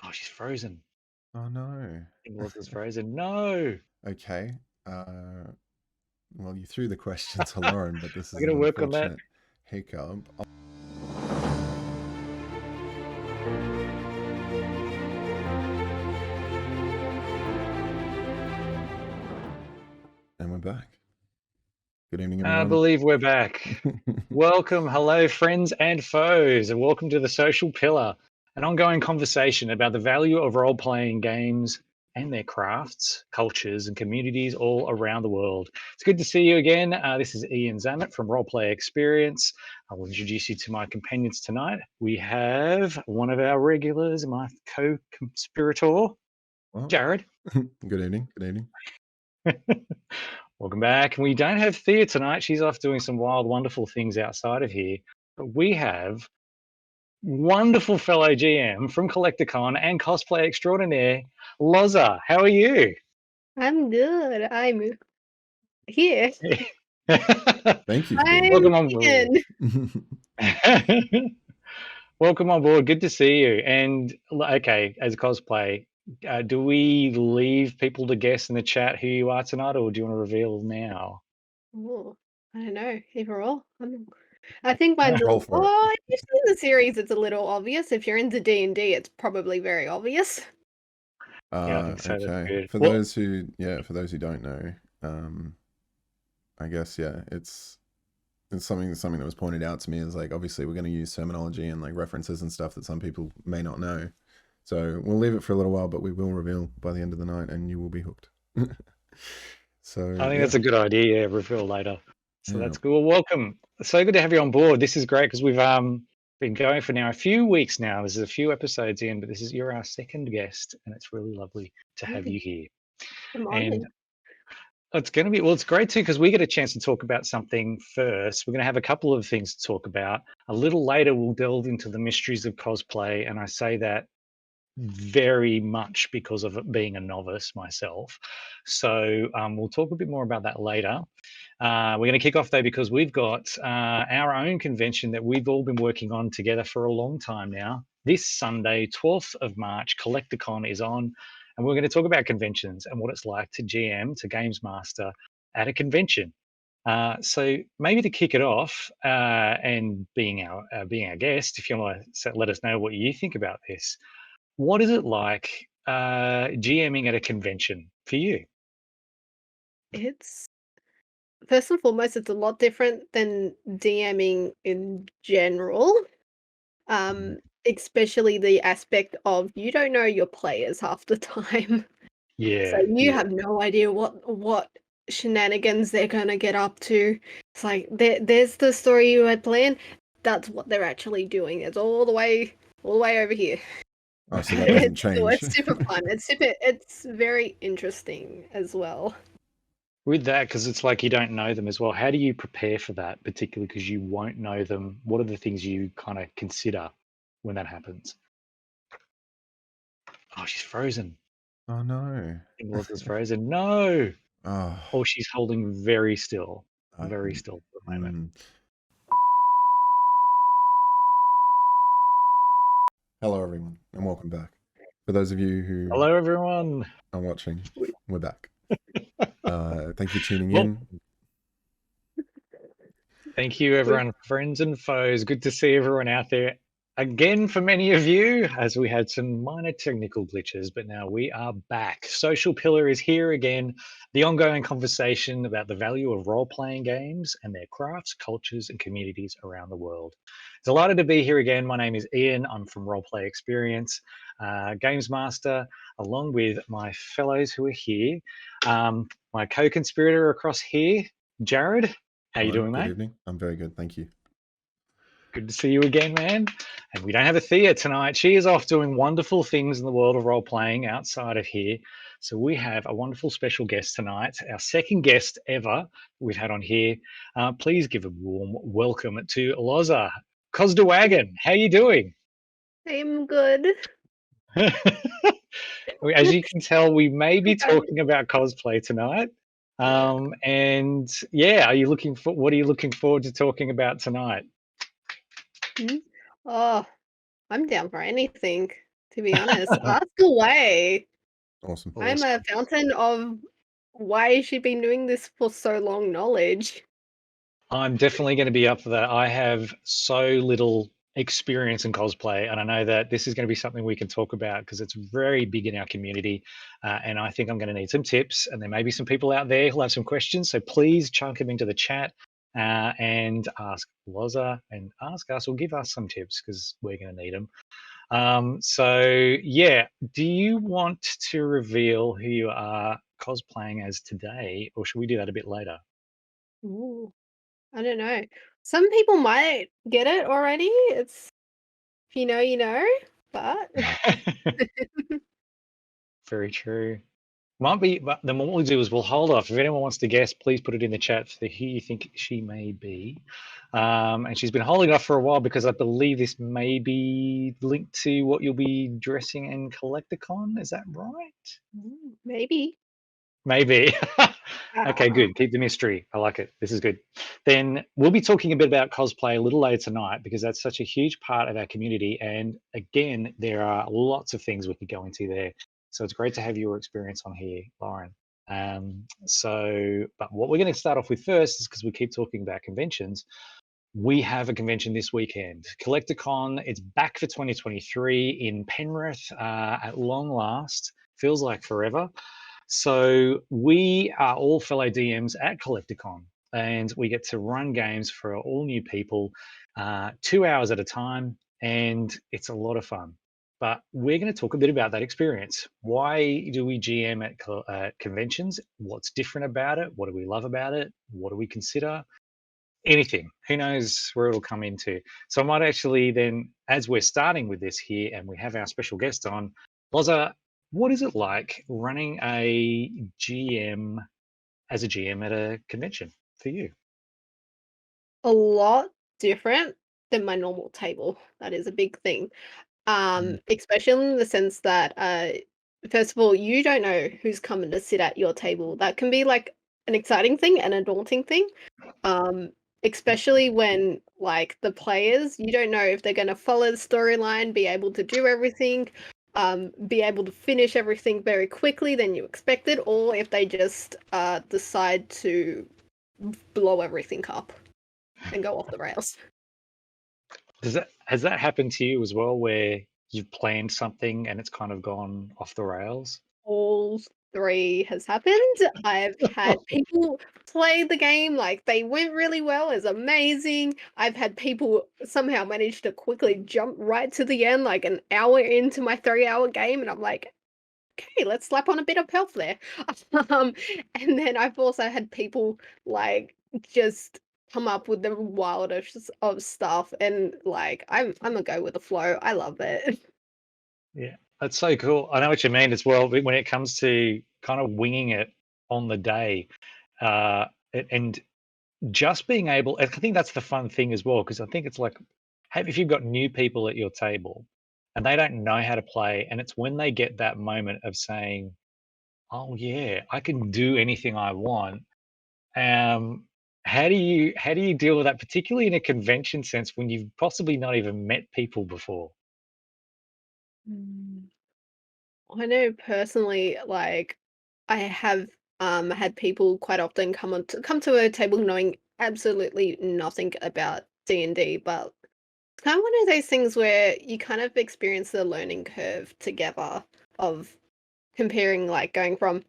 Oh, she's frozen. Oh no. Melissa's frozen. No. Okay. Well, you threw the question to Lauren, but this I is got an to work on that. unfortunate hiccup. And we're back. Good evening, I everyone. believe we're back. Welcome, hello, friends and foes, and welcome to the Social Pillar, an ongoing conversation about the value of role playing games and their crafts, cultures, and communities all around the world. It's good to see you again. This is Ian Zammit from Roleplay Experience. I will introduce you to my companions tonight. We have one of our regulars, my co conspirator, Well, Jarrod. good evening. Good evening. Welcome back. We don't have Thea tonight. She's off doing some wild, wonderful things outside of here. But we have wonderful fellow GM from Collecticon and cosplay extraordinaire, Loza. How are you? I'm good. I'm here. Thank you for being I'm Welcome on board. in. Welcome on board. Good to see you. And okay, as cosplay, do we leave people to guess in the chat who you are tonight, or do you want to reveal now? Oh, I don't know. Either or. I think mine's Roll for it. if you're in the series, it's a little obvious. If you're into D&D, it's probably very obvious. Yeah, I think so. That's Okay. good. For Well, those who, for those who don't know, I guess it's something that was pointed out to me is like obviously we're going to use terminology and like references and stuff that some people may not know. So we'll leave it for a little while, but we will reveal by the end of the night, and you will be hooked. So I think yeah, that's a good idea. Yeah, reveal later. So yeah. that's good. Well, welcome. So good to have you on board. This is great because we've been going for now a few weeks now. This is a few episodes in, but you're our second guest, and it's really lovely to have you here. I'm And honored. it's going to be it's great too because we get a chance to talk about something first. We're going to have a couple of things to talk about. A little later, we'll delve into the mysteries of cosplay, and I say that very much because of it being a novice myself. So we'll talk a bit more about that later. We're going to kick off though because we've got our own convention that we've all been working on together for a long time now. This Sunday, 12th of March, Collecticon is on, and we're going to talk about conventions and what it's like to GM, to Games Master at a convention. So maybe to kick it off, and being our guest, if you want to let us know what you think about this, what is it like GMing at a convention for you? It's first and foremost, it's a lot different than DMing in general. Mhm. Especially the aspect of you don't know your players half the time. So Yeah, you yeah. have no idea what shenanigans they're gonna get up to. It's like there's the story you had planned. That's what they're actually doing. It's all the way over here. Oh, so that doesn't It's change. it's super fun. It's very interesting as well. With that, because it's like you don't know them as well. How do you prepare for that, particularly because you won't know them? What are the things you kind of consider when that happens? Oh, she's frozen. Oh no. Melissa's frozen. No. Oh, Or she's holding I, very still for the moment. mm. Hello, everyone, and welcome back. For those of you who Hello, everyone. are watching, we're back. Thank you for tuning Well, in. thank you, We everyone, friends and foes. Good to see everyone out there again for many of you, as we had some minor technical glitches, but now we are back. Social Pillar is here again, the ongoing conversation about the value of role playing games and their crafts, cultures, and communities around the world. Delighted to be here again. My name is Ian. I'm from Roleplay Experience, Games Master, along with my fellows who are here. My co conspirator across here, Jarrod. How you Hello, doing, good mate? evening. I'm very good, thank you. Good to see you again, man. And we don't have a Thea tonight. She is off doing wonderful things in the world of role playing outside of here. So we have a wonderful special guest tonight, our second guest ever we've had on here. Please give a warm welcome to Loza. Cos Dwagon. How you doing? I'm good. As you can tell, we may be talking about cosplay tonight. And yeah, what are you looking forward to talking about tonight? Mhm. Oh, I'm down for anything, to be honest. Ask away. Awesome. I'm a fountain of why has she been doing this for so long knowledge. I'm definitely going to be up for that. I have so little experience in cosplay, and I know that this is going to be something we can talk about because it's very big in our community. And I think I'm going to need some tips, and there may be some people out there who'll have some questions. So please chunk them into the chat and ask Loza and ask us or give us some tips because we're going to need them. So yeah, do you want to reveal who you are cosplaying as today, or should we do that a bit later? Ooh, I don't know. Some people might get it already. It's if you know, you know. But Very true. Might be, but then what we'll do is we'll hold off. If anyone wants to guess, please put it in the chat for who you think she may be. And she's been holding off for a while because I believe this may be linked to what you'll be dressing in Collecticon. Is that right? maybe. Maybe. Okay, good. Keep the mystery. I like it. This is good. Then we'll be talking a bit about cosplay a little later tonight because that's such a huge part of our community. And again, there are lots of things we could go into there. So it's great to have your experience on here, Lauren. But what we're going to start off with first is because we keep talking about conventions. We have a convention this weekend, Collecticon. It's back for 2023 in Penrith at long last. Feels like forever. So we are all fellow DMs at Collecticon, and we get to run games for all new people 2 hours at a time, and it's a lot of fun. But we're going to talk a bit about that experience. Why do we GM at conventions? What's different about it? What do we love about it? What do we consider? Anything. Who knows where it'll come into. So I might actually then, as we're starting with this here and we have our special guest on, Loza, what is it like running a GM as a GM at a convention for you? A lot different than my normal table. That is a big thing. Especially in the sense that first of all, you don't know who's coming to sit at your table. That can be like an exciting thing and a daunting thing. Especially when like the players, you don't know if they're going to follow the storyline, be able to do everything, be able to finish everything very quickly than you expected, or if they just decide to blow everything up and go off the rails. Has that happened to you as well, where you've planned something and it's kind of gone off the rails? All three has happened. I've had people play the game like they went really well, it's amazing. I've had people somehow manage to quickly jump right to the end, like an hour into my 3-hour game, and I'm like, okay, let's slap on a bit of health there. And then I've also had people like just come up with the wildest of stuff, and like I'm a go with the flow. I love it. Yeah, that's so cool. I know what you mean as well. When it comes to kind of winging it on the day, and just being able, I think that's the fun thing as well, because I think it's like, if you've got new people at your table and they don't know how to play, and it's when they get that moment of saying, "Oh yeah, I can do anything I want." Um, how do you deal with that, particularly in a convention sense when you've possibly not even met people before? Mm. I know personally, like I have had people quite often come to a table knowing absolutely nothing about D&D, but it's kind of one of those things where you kind of experience the learning curve together of comparing like going from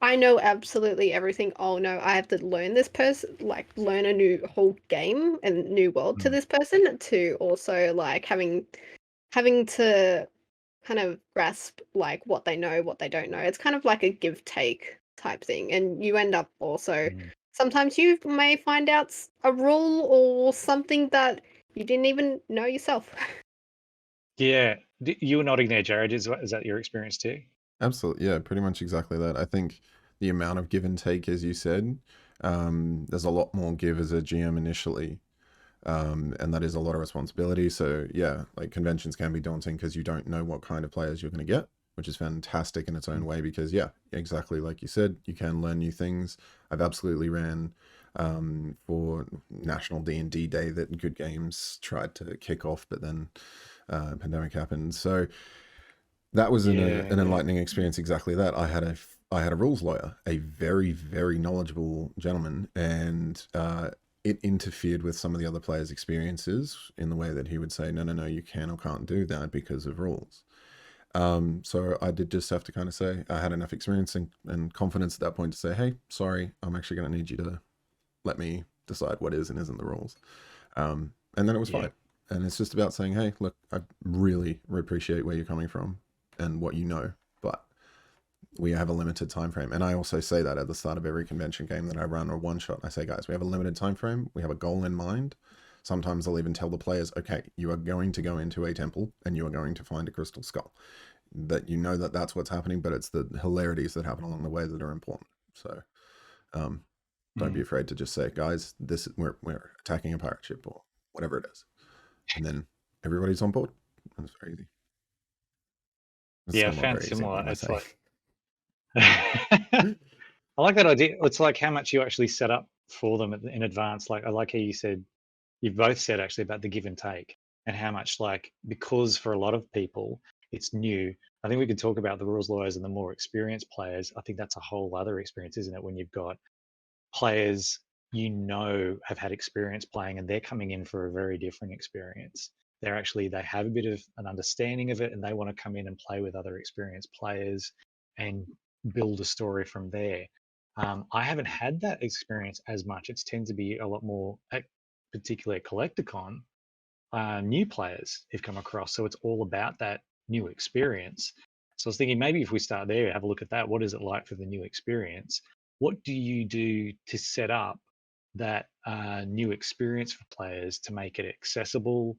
I know absolutely everything. Oh no, I have to learn this person, like learn a new whole game and new world to Mm. this person to also like having to kind of grasp like what they know, what they don't know. It's kind of like a give take type thing. And you end up also Mm. sometimes you may find out a rule or something that you didn't even know yourself. Yeah, you were nodding there, Jared. Is that your experience too? Absolutely, yeah, pretty much exactly that. I think the amount of give and take, as you said, there's a lot more give as a GM initially, and that is a lot of responsibility. So yeah, like conventions can be daunting because you don't know what kind of players you're going to get, which is fantastic in its own way because yeah, exactly like you said, you can learn new things. I've absolutely ran for National D&D Day that Good Games tried to kick off, but then pandemic happened. So that was an Yeah, yeah. enlightening experience. Exactly that. I had a rules lawyer, a very very knowledgeable gentleman, and it interfered with some of the other players' experiences in the way that he would say, no, no, no, you can or can't do that because of rules. So I did just have to kind of say I had enough experience and confidence at that point to say, hey, sorry, I'm actually going to need you to let me decide what is and isn't the rules. And then it was Yeah. fine. And it's just about saying, hey, look, I really appreciate where you're coming from and what you know, but we have a limited time frame. And I also say that at the start of every convention game that I run or one shot. I say, guys, we have a limited time frame. We have a goal in mind. Sometimes I'll even tell the players, okay, you are going to go into a temple and you are going to find a crystal skull. That you know that that's what's happening, but it's the hilarities that happen along the way that are important. So don't be afraid to just say, guys, this we're attacking a pirate ship or whatever it is, and then everybody's on board. It's very easy. It's Yeah, I still not found very easy. What similar. am I It's saying? like I like that idea. It's like how much you actually set up for them in advance. Like I like how you said you've both said actually about the give and take and how much like because for a lot of people it's new. I think we could talk about the rules lawyers and the more experienced players. I think that's a whole other experience, isn't it? When you've got players have had experience playing and they're coming in for a very different experience. They have a bit of an understanding of it and they want to come in and play with other experienced players and build a story from there. I haven't had that experience as much. It's tend to be a lot more, particularly at Collecticon, new players have come across. So it's all about that new experience. So I was thinking maybe if we start there, have a look at that. What is it like for the new experience? What do you do to set up that new experience for players to make it accessible,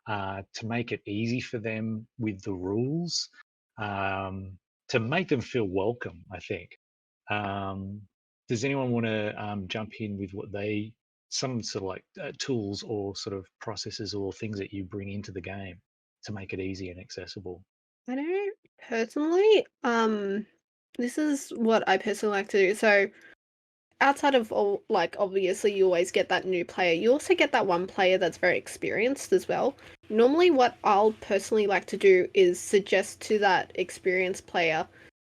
to make it easy for them with the rules, to make them feel welcome, I think. Does anyone want to jump in with some sort of like tools or sort of processes or things that you bring into the game to make it easy and accessible? I know personally, this is what I personally like to do. So outside of all, like obviously you always get that new player. You also get that one player that's very experienced as well. Normally, what I'll personally like to do is suggest to that experienced player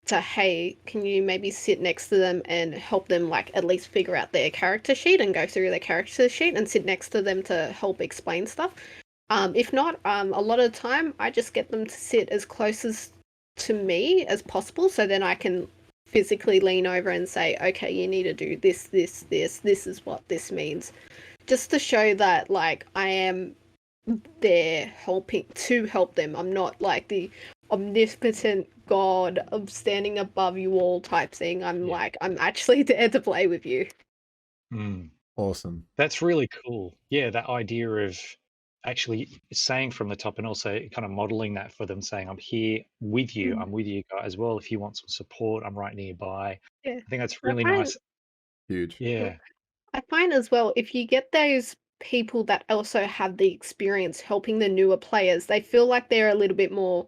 to, hey, can you maybe sit next to them and help them like at least figure out their character sheet and go through their character sheet and sit next to them to help explain stuff. If not, a lot of the time I just get them to sit as close as to me as possible, so then I can physically lean over and say, okay, you need to do this, this, this. This is what this means, just to show that like I am there helping to help them. I'm not like the omnipotent god of standing above you all type thing. I'm Yeah. like I'm actually there to play with you. Mm. Awesome. That's really cool. Yeah, that idea of actually saying from the top and also kind of modeling that for them, saying, I'm here with you. I'm with you guys as well. If you want some support, I'm right nearby. Yeah. I think that's I really find nice. Huge. Yeah. I find as well, if you get those people that also have the experience helping the newer players, they feel like they're a little bit more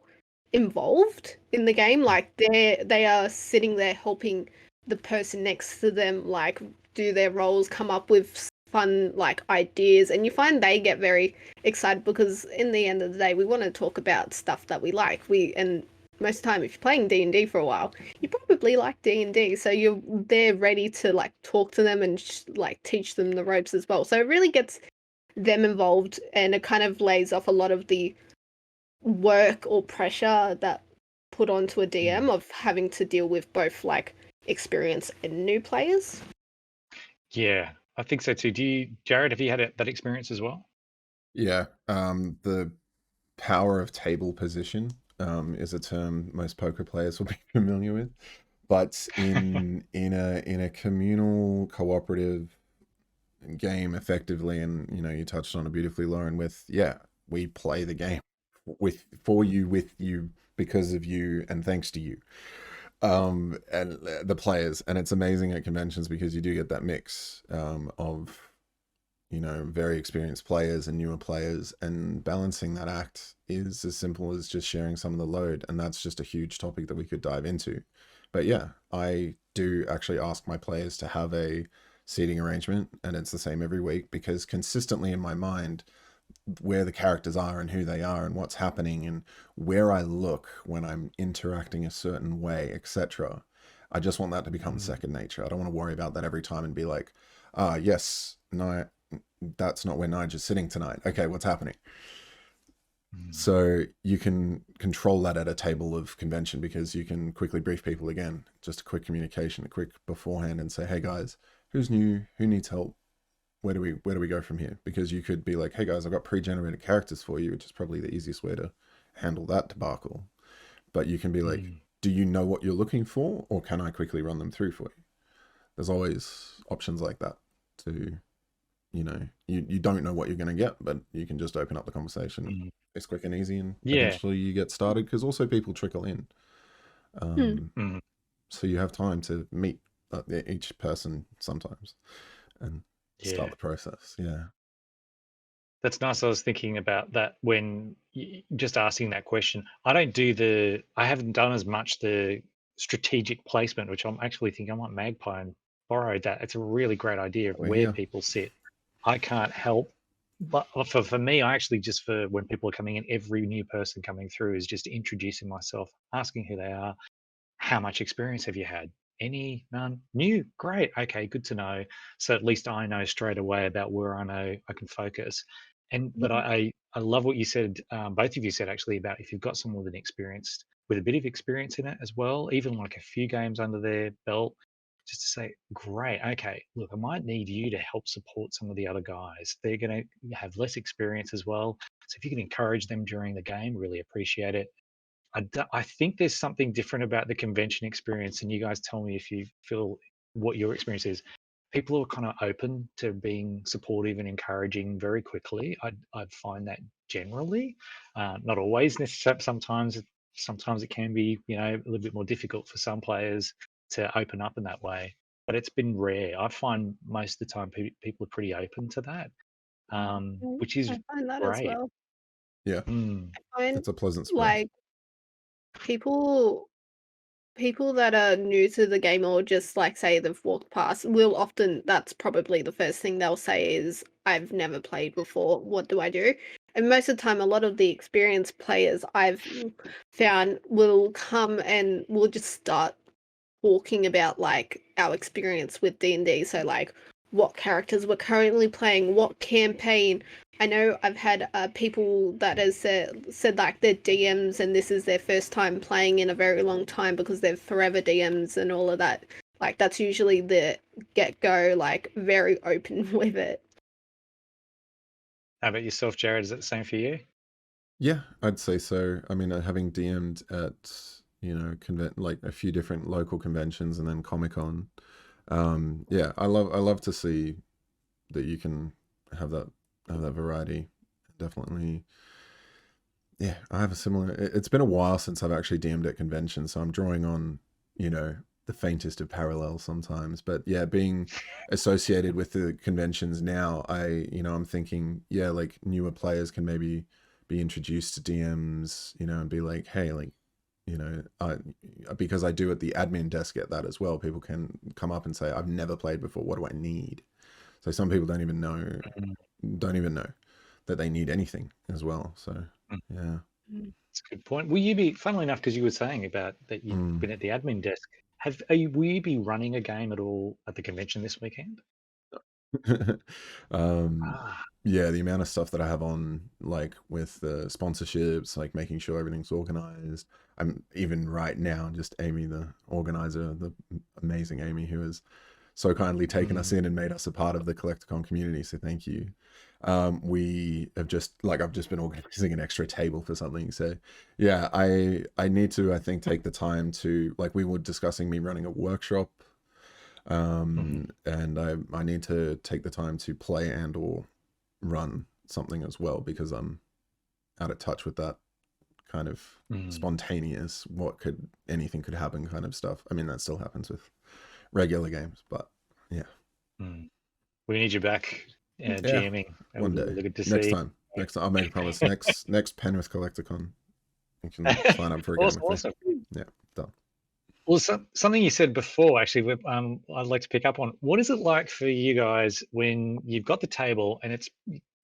involved in the game. Like they are sitting there helping the person next to them, like do their roles, come up with fun like ideas, and you find they get very excited because in the end of the day, we want to talk about stuff that we like. And most of the time, if you're playing D&D for a while, you probably like D&D, so they're ready to like talk to them and like teach them the ropes as well. So it really gets them involved, and it kind of lays off a lot of the work or pressure that put onto a DM of having to deal with both like experience and new players. Yeah, I think so too. Jared, have you had that experience as well? Yeah. The power of table position is a term most poker players will be familiar with, but in a communal cooperative game effectively, and you touched on it beautifully, Lauren, with we play the game for you, with you, because of you, and thanks to you, and the players. And it's amazing at conventions because you do get that mix of very experienced players and newer players, and balancing that act is as simple as just sharing some of the load, and that's just a huge topic that we could dive into. But yeah, I do actually ask my players to have a seating arrangement, and it's the same every week, because consistently in my mind where the characters are and who they are and what's happening and where I look when I'm interacting a certain way, etc. I just want that to become second nature. I don't want to worry about that every time and be like, yes, no, that's not where Nigel's sitting tonight. Okay, what's happening? So you can control that at a table of convention because you can quickly brief people again, just a quick communication, a quick beforehand, and say, hey guys, who's new? Who needs help? Where do we go from here? Because you could be like, hey guys, I've got pre-generated characters for you, which is probably the easiest way to handle that debacle. But you can be like, do you know what you're looking for, or can I quickly run them through for you? There's always options like that to, you know, you don't know what you're going to get, but you can just open up the conversation. It's quick and easy, and eventually you get started, because also people trickle in. So you have time to meet each person sometimes and start the process. That's nice. I was thinking about that when just asking that question. I haven't done as much the strategic placement, which I'm actually thinking I might Magpie and borrow that. It's a really great idea of where people sit. I can't help, but for me, I actually just, for when people are coming in, every new person coming through is just introducing myself, asking who they are, how much experience have you had? Any? None? New? Great. Okay, good to know. So at least I know straight away about where I know I can focus. But I love what you said, both of you said actually, about if you've got someone with a bit of experience in it as well, even like a few games under their belt, just to say, great, okay, look, I might need you to help support some of the other guys. They're going to have less experience as well. So if you can encourage them during the game, really appreciate it. I think there's something different about the convention experience, and you guys tell me if you feel what your experience is. People are kind of open to being supportive and encouraging very quickly. I'd find that generally, not always necessarily. Sometimes it can be, a little bit more difficult for some players to open up in that way. But it's been rare. I find most of the time people are pretty open to that, which is I find that as great. well. Yeah, I find it's a pleasant surprise. like people that are new to the game, or just like say they've walked past, will often, that's probably the first thing they'll say is, I've never played before, what do I do? And most of the time, a lot of the experienced players I've found will come and will just start talking about like our experience with D&D. So like what characters we're currently playing, what campaign. I know I've had people that has said like they're DMs and this is their first time playing in a very long time because they're forever DMs and all of that. Like that's usually the get-go, like very open with it. How about yourself, Jarrod? Is it the same for you? Yeah, I'd say so. I mean, having DM'd at, like a few different local conventions and then Comic-Con. Yeah, I love to see that you can have that variety. Definitely. Yeah, I have a similar. It's been a while since I've actually DM'd at conventions, so I'm drawing on, the faintest of parallels sometimes. But yeah, being associated with the conventions now, I'm thinking, yeah, like newer players can maybe be introduced to DMs, and be like, hey, like, because I do at the admin desk get that as well. People can come up and say, I've never played before. What do I need? So some people don't even know that they need anything as well. So yeah. That's a good point. Will you be, funnily enough, because you were saying about that you've been at the admin desk, will you be running a game at all at the convention this weekend? Yeah, the amount of stuff that I have on, like with the sponsorships, like making sure everything's organized. I'm even right now, just Amy, the organizer, the amazing Amy, who has so kindly taken us in and made us a part of the Collecticon community. So thank you. We have I've just been organizing an extra table for something. So yeah, I need to, I think, take the time to, like we were discussing me running a workshop. And I need to take the time to play and or run something as well, because I'm out of touch with that kind of spontaneous, anything could happen kind of stuff. I mean, that still happens with regular games, but yeah. We need you back GMing. One day. Next time. I'll make a promise. Next Penrith Collecticon, you can sign up for a game with me. Yeah, done. Well, something you said before, actually, I'd like to pick up on. What is it like for you guys when you've got the table and it's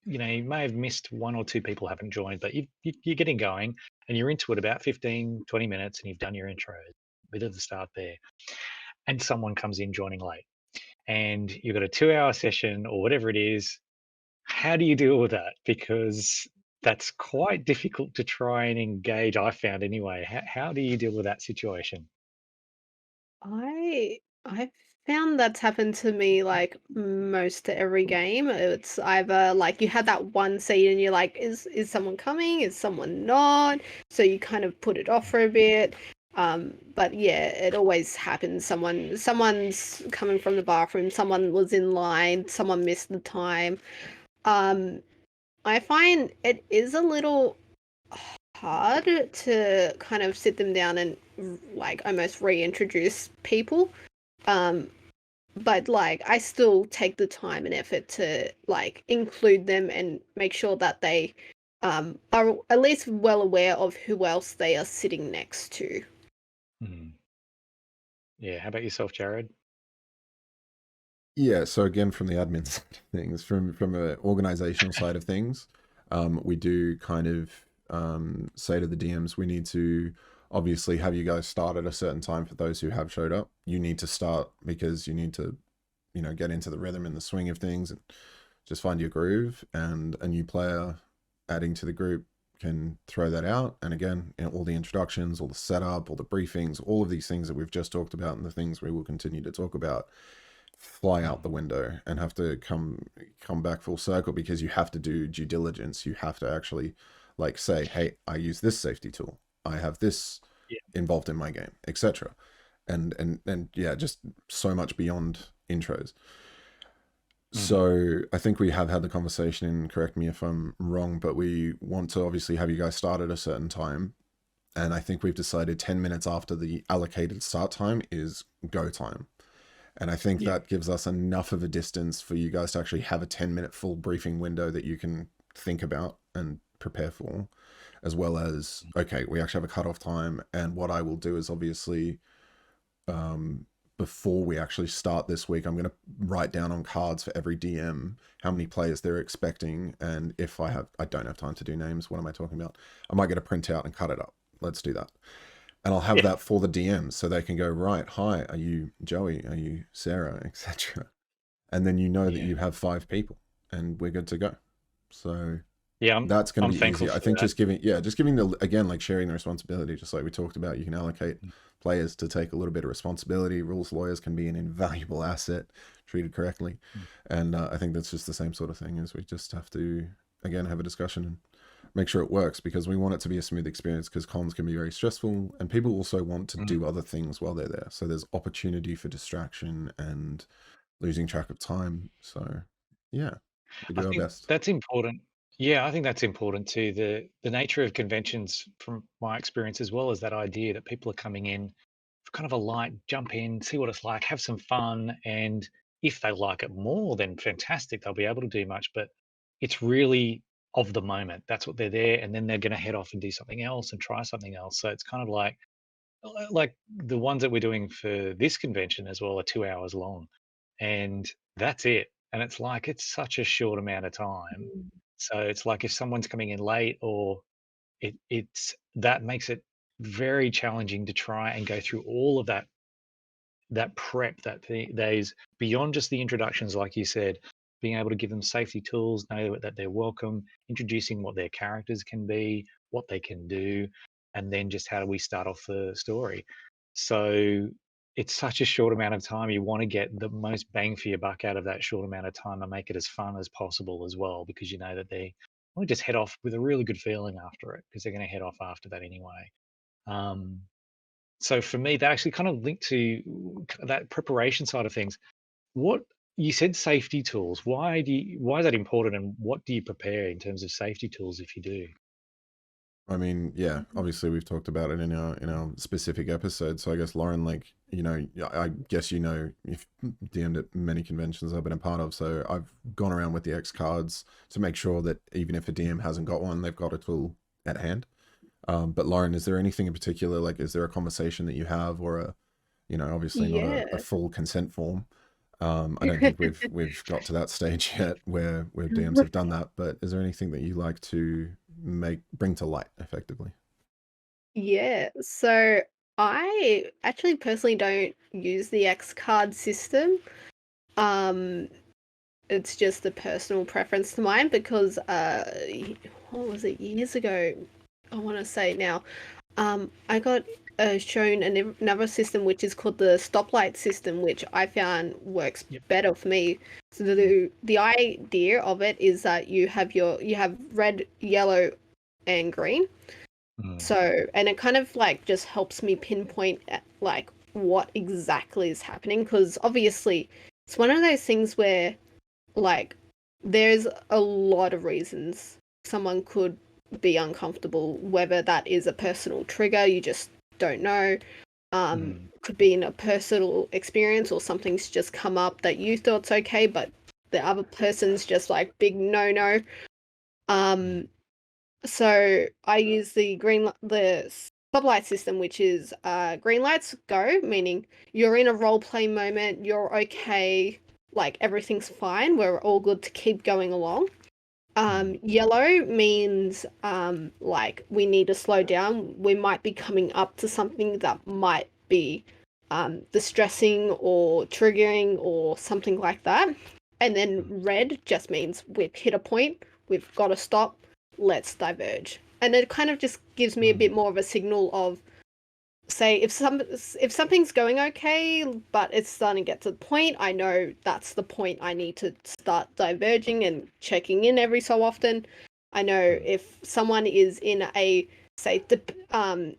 you know, you may have missed one or two people haven't joined, but you're getting going and you're into it about 15, 20 minutes and you've done your intro, bit of the start there. And someone comes in joining late and you've got a 2 hour session or whatever it is. How do you deal with that? Because that's quite difficult to try and engage, I found anyway. How do you deal with that situation? I found that's happened to me like most to every game. It's either like you have that one seed and you're like, is someone coming? Is someone not? So you kind of put it off for a bit. But yeah, it always happens. Someone's coming from the bathroom, someone was in line, someone missed the time. Um, I find it is a little hard to kind of sit them down and like almost reintroduce people. Um, but like I still take the time and effort to like include them and make sure that they are at least well aware of who else they are sitting next to. Hmm. Yeah. How about yourself, Jared? Yeah, so again, from the admin side of things, from an organizational side of things, we do kind of say to the DMs, we need to obviously have you guys start at a certain time. For those who have showed up, you need to start because you need to, get into the rhythm and the swing of things and just find your groove. And a new player adding to the group can throw that out. And again, all the introductions, all the setup, all the briefings, all of these things that we've just talked about and the things we will continue to talk about fly out the window and have to come back full circle because you have to do due diligence. You have to actually like say, hey, I use this safety tool, I have this Yeah. involved in my game, etc. And yeah, just so much beyond intros. So I think we have had the conversation, and correct me if I'm wrong, but we want to obviously have you guys start at a certain time. And I think we've decided 10 minutes after the allocated start time is go time. And I think Yeah. that gives us enough of a distance for you guys to actually have a 10-minute full briefing window that you can think about and prepare for, as well as, okay, we actually have a cutoff time. And what I will do is obviously, before we actually start this week, I'm going to write down on cards for every DM how many players they're expecting. And if I don't have time to do names, what am I talking about? I might get a printout and cut it up. Let's do that. And I'll have Yeah. that for the DMs so they can go, right, hi, are you Joey? Are you Sarah? Etc. And then that Yeah. you have 5 people and we're good to go. So Yeah. that's going I'm to be thankful easy. I for think that. just giving the, again, like sharing the responsibility, just like we talked about, you can allocate players to take a little bit of responsibility. Rules lawyers can be an invaluable asset treated correctly. And I think that's just the same sort of thing as we just have to, again, have a discussion and make sure it works because we want it to be a smooth experience because cons can be very stressful and people also want to do other things while they're there. So there's opportunity for distraction and losing track of time. So yeah, we I do our think best. that's important. Yeah, I think that's important too. The nature of conventions, from my experience as well, is that idea that people are coming in for kind of a light jump in, see what it's like, have some fun, and if they like it more, then fantastic, they'll be able to do much. But it's really of the moment. That's what they're there, and then they're going to head off and do something else and try something else. So it's kind of like the ones that we're doing for this convention as well are 2 hours long, and that's it. And it's like it's such a short amount of time. Mm. So it's like if someone's coming in late, or it's that makes it very challenging to try and go through all of that prep, those beyond just the introductions, like you said, being able to give them safety tools, know that they're welcome, introducing what their characters can be, what they can do, and then just how do we start off the story. So it's such a short amount of time. You want to get the most bang for your buck out of that short amount of time and make it as fun as possible as well, because you know that they want to just head off with a really good feeling after it, because they're going to head off after that anyway. Um, so for me, that actually kind of linked to that preparation side of things. What you said, safety tools. Why is that important, and what do you prepare in terms of safety tools if you do? I mean, yeah, obviously we've talked about it in our specific episode. So I guess Lauren, like, I guess you've DM'd at many conventions I've been a part of. So I've gone around with the X cards to make sure that even if a DM hasn't got one, they've got a tool at hand. But Lauren, is there anything in particular, like, is there a conversation that you have or obviously not Yeah. a full consent form, I don't think we've got to that stage yet where DMs have done that, but is there anything that you like to bring to light effectively? Yeah, so I actually personally don't use the X card system. Um, it's just a personal preference to mine because what was it, years ago? I want to say now. I got shown another system which is called the stoplight system, which I found works better for me. So the idea of it is that you have red, yellow, and green. So, and it kind of like just helps me pinpoint like what exactly is happening, because obviously it's one of those things where like there's a lot of reasons someone could be uncomfortable, whether that is a personal trigger, you just don't know. Could be in a personal experience, or something's just come up that you thought's okay, but the other person's just like big no. So I use the stoplight system, which is green lights go, meaning you're in a role play moment, you're okay, like everything's fine, we're all good to keep going along. Yellow means like we need to slow down. We might be coming up to something that might be distressing or triggering or something like that. And then red just means we've hit a point, we've got to stop, let's diverge. And it kind of just gives me a bit more of a signal of, say, if something's going okay, but it's starting to get to the point, I know that's the point I need to start diverging and checking in every so often. I know if someone is in a, say,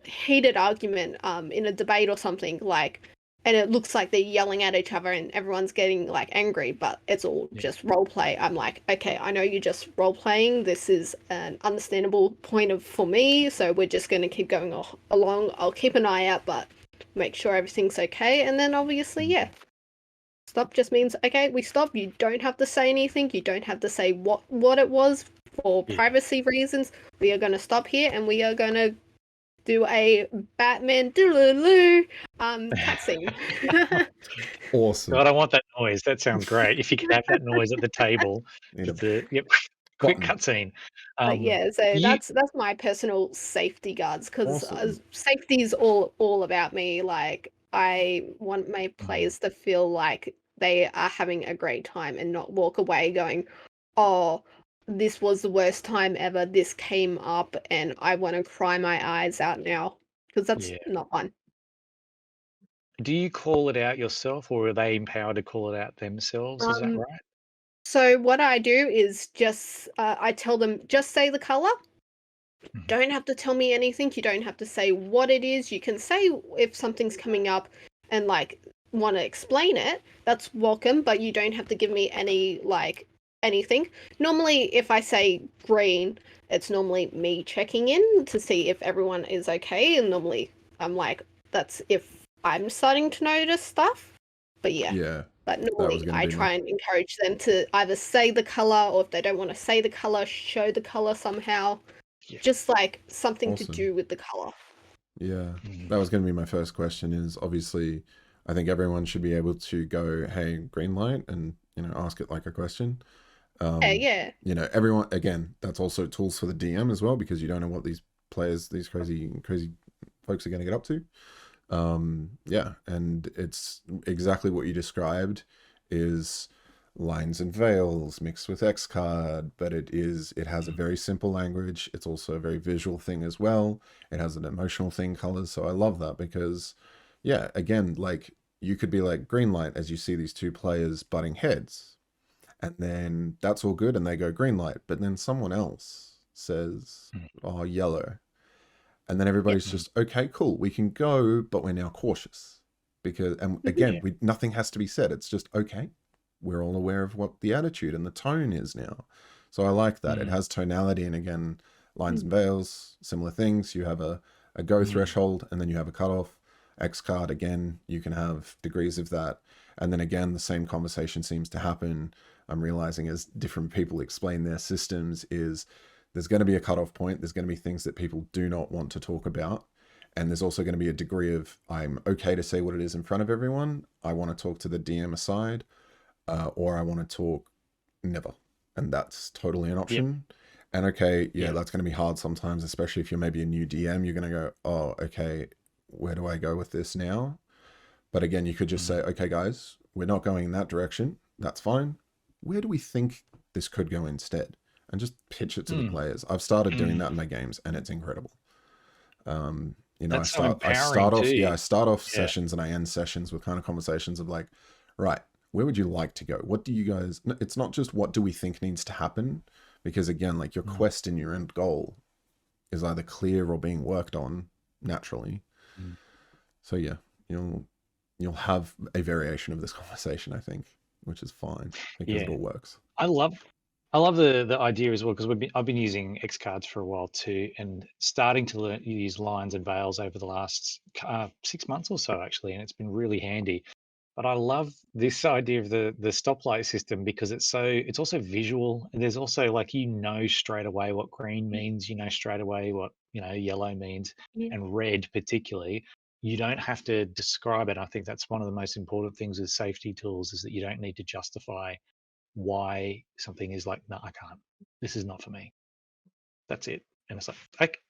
heated argument, in a debate or something, like, and it looks like they're yelling at each other and everyone's getting like angry, but it's all just role play. I'm like, okay, I know you're just role playing. This is an understandable point for me, so we're just going to keep going along. I'll keep an eye out, but make sure everything's okay. And then obviously, stop just means okay, we stop. You don't have to say anything. You don't have to say what it was for privacy reasons. We are going to stop here and we are going to do a Batman cutscene. Awesome. God, I want that noise. That sounds great. If you could have that noise at the table, quick cutscene. But yeah, so that's my personal safety guards, because safety is all about me. Like, I want my players to feel like they are having a great time and not walk away going, oh, this was the worst time ever, this came up and I want to cry my eyes out now, because that's not fun. Do you call it out yourself, or are they empowered to call it out themselves? Is that right? So what I do is just I tell them, just say the color. Don't have to tell me anything. You don't have to say what it is. You can say if something's coming up and like want to explain it, that's welcome, but you don't have to give me any like anything. Normally if I say green, it's normally me checking in to see if everyone is okay, and normally I'm like, that's if I'm starting to notice stuff. But but normally I try and encourage them to either say the color, or if they don't want to say the color, show the color somehow. Just like something to do with the color. Yeah, that was going to be my first question. Is obviously, I think everyone should be able to go, "Hey, green light," and ask it like a question. Everyone, again, that's also tools for the DM as well, because you don't know what these players, these crazy folks are going to get up to. And it's exactly what you described, is lines and veils mixed with X card, but it has a very simple language. It's also a very visual thing as well. It has an emotional thing, colors. So I love that, because again, like, you could be like green light as you see these two players butting heads, and then that's all good and they go green light, but then someone else says, oh, yellow. And then everybody's just, okay, cool, we can go, but we're now cautious. Because, and again, nothing has to be said. It's just, okay, we're all aware of what the attitude and the tone is now. So I like that. It has tonality. And again, lines and veils, similar things. You have a go threshold, and then you have a cutoff. X card, again, you can have degrees of that. And then again, the same conversation seems to happen. I'm realizing as different people explain their systems, is there's going to be a cutoff point. There's going to be things that people do not want to talk about. And there's also going to be a degree of, I'm okay to say what it is in front of everyone. I want to talk to the DM aside. or I want to talk never. And that's totally an option. Yep. And okay, yeah, that's going to be hard sometimes, especially if you're maybe a new DM. You're going to go, oh, okay, where do I go with this now? But again, you could just say, okay, guys, we're not going in that direction. That's fine. Where do we think this could go instead? And just pitch it to the players. I've started doing that in my games, and it's incredible. You know, That's I start off sessions and I end sessions with kind of conversations of like, right, where would you like to go? What do you guys? It's not just what do we think needs to happen, because again, like your quest and your end goal is either clear or being worked on naturally. So yeah, you'll have a variation of this conversation, I think, which is fine because it all works. I love the idea as well, because I've been using X cards for a while too, and starting to use lines and veils over the last 6 months or so actually, and it's been really handy. But I love this idea of the stoplight system, because it's also visual, and there's also like straight away what green means, straight away what yellow means, and red particularly. You don't have to describe it. I think that's one of the most important things with safety tools, is that you don't need to justify why something is like, no, I can't. This is not for me. That's it. And it's like,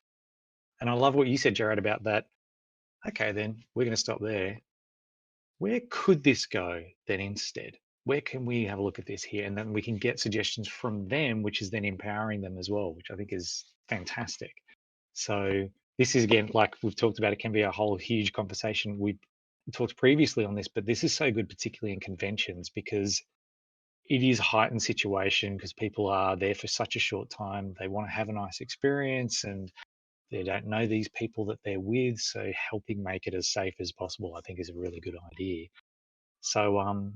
and I love what you said, Jarrod, about that. Okay, then we're going to stop there. Where could this go then instead? Where can we have a look at this here? And then we can get suggestions from them, which is then empowering them as well, which I think is fantastic. So this is, again, like we've talked about, it can be a whole huge conversation. We talked previously on this, but this is so good, particularly in conventions, because it is a heightened situation, because people are there for such a short time. They want to have a nice experience, and they don't know these people that they're with. So helping make it as safe as possible, I think, is a really good idea. So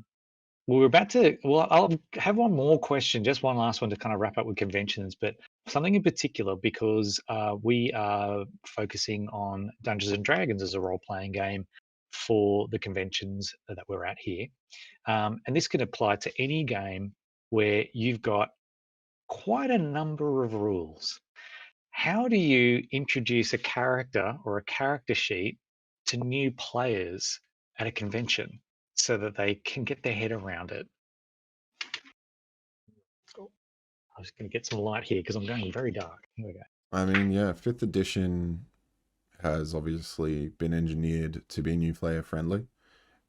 we're about to, I'll have one more question, just one last one to kind of wrap up with conventions, but something in particular, because we are focusing on Dungeons and Dragons as a role-playing game for the conventions that we're at here. And this can apply to any game where you've got quite a number of rules. How do you introduce a character or a character sheet to new players at a convention so that they can get their head around it? I'm just going to get some light here because I'm going very dark. Here we go. I mean, yeah, 5th edition has obviously been engineered to be new player friendly.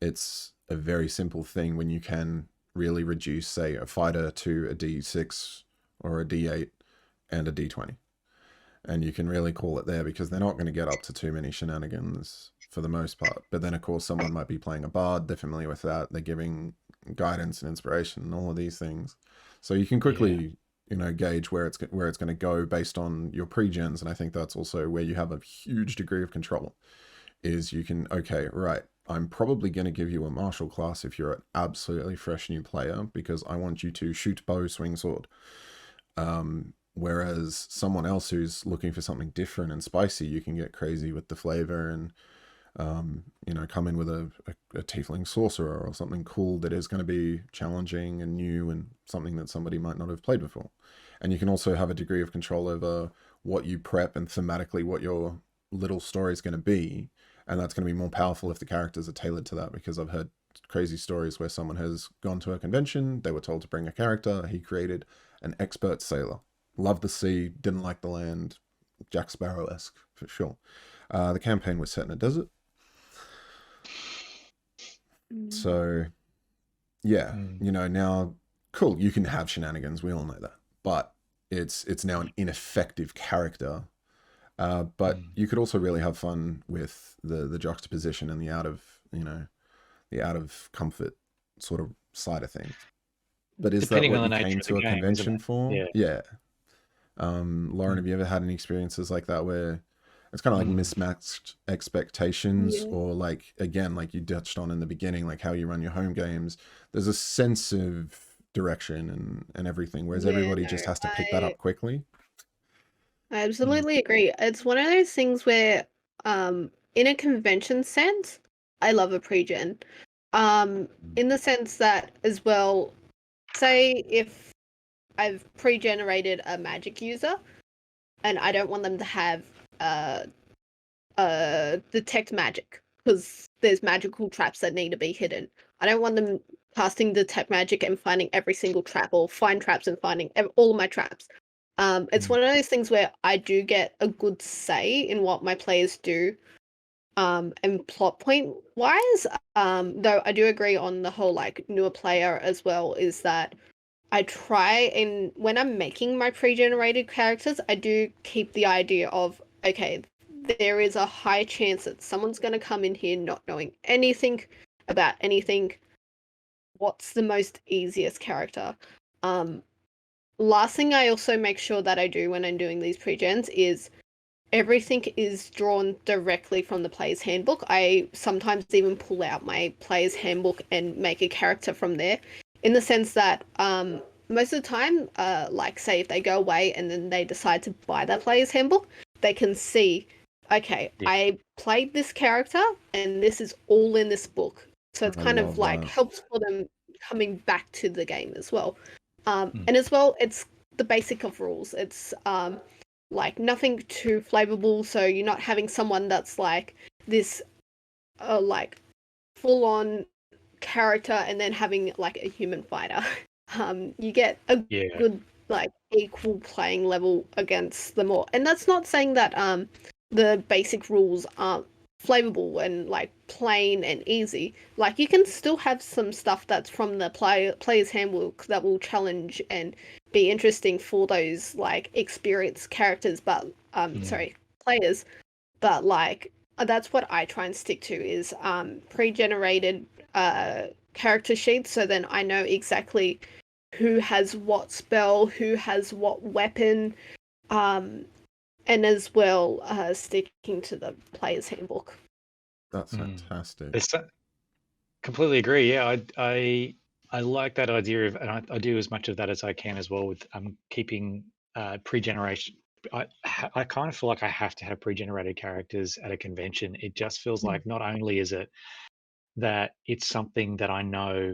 It's a very simple thing when you can really reduce, say, a fighter to a D6 or a D8 and a D20. And you can really call it there, because they're not going to get up to too many shenanigans for the most part. But then, of course, someone might be playing a bard. They're familiar with that. They're giving guidance and inspiration and all of these things. So you can quickly, gauge where it's going to go based on your pre-gens. And I think that's also where you have a huge degree of control, is you can, okay, right, I'm probably going to give you a martial class if you're an absolutely fresh new player, because I want you to shoot bow, swing sword. Whereas someone else who's looking for something different and spicy, you can get crazy with the flavor and, come in with a tiefling sorcerer or something cool that is going to be challenging and new and something that somebody might not have played before. And you can also have a degree of control over what you prep and thematically what your little story is going to be. And that's going to be more powerful if the characters are tailored to that, because I've heard crazy stories where someone has gone to a convention, they were told to bring a character, he created an expert sailor. Loved the sea, didn't like the land, Jack Sparrow-esque for sure. The campaign was set in a desert. So, yeah, now, cool, you can have shenanigans, we all know that. But it's now an ineffective character. But you could also really have fun with the juxtaposition and the out of comfort sort of side of things. But is Depending that on what the you came nature to of a the game, convention for? Yeah. Lauren, have you ever had any experiences like that where it's kind of like mismatched expectations, or like, again, like you touched on in the beginning, like how you run your home games, there's a sense of direction and everything, whereas everybody just has to pick that up quickly? I absolutely agree. It's one of those things where, in a convention sense, I love a pre-gen. In the sense that as well, say if I've pre-generated a magic user and I don't want them to have detect magic because there's magical traps that need to be hidden. I don't want them casting detect magic and finding every single trap, or find traps and finding all of my traps. It's one of those things where I do get a good say in what my players do, and plot point wise. Though I do agree on the whole like newer player as well, is that I try, and when I'm making my pre-generated characters, I do keep the idea of, okay, there is a high chance that someone's going to come in here not knowing anything about anything. What's the most easiest character? Last thing I also make sure that I do when I'm doing these pre-gens is everything is drawn directly from the player's handbook. I sometimes even pull out my player's handbook and make a character from there, in the sense that most of the time, like say if they go away and then they decide to buy that player's handbook, they can see, okay, I played this character and this is all in this book. So it's kind of like helps for them coming back to the game as well. And as well, it's the basic of rules. It's like nothing too flavorful, so you're not having someone that's like this like full on character and then having like a human fighter. You get a good like equal playing level against them all. And that's not saying that the basic rules aren't flavorful and like plain and easy. Like you can still have some stuff that's from the player's handbook that will challenge and be interesting for those like experienced characters, but players. But like that's what I try and stick to is pre-generated character sheets, so then I know exactly who has what spell, who has what weapon, and as well sticking to the player's handbook. That's fantastic. Completely agree. Yeah, I like that idea of, and I do as much of that as I can as well with keeping pre-generation. I kind of feel like I have to have pre-generated characters at a convention. It just feels like not only is it that it's something that I know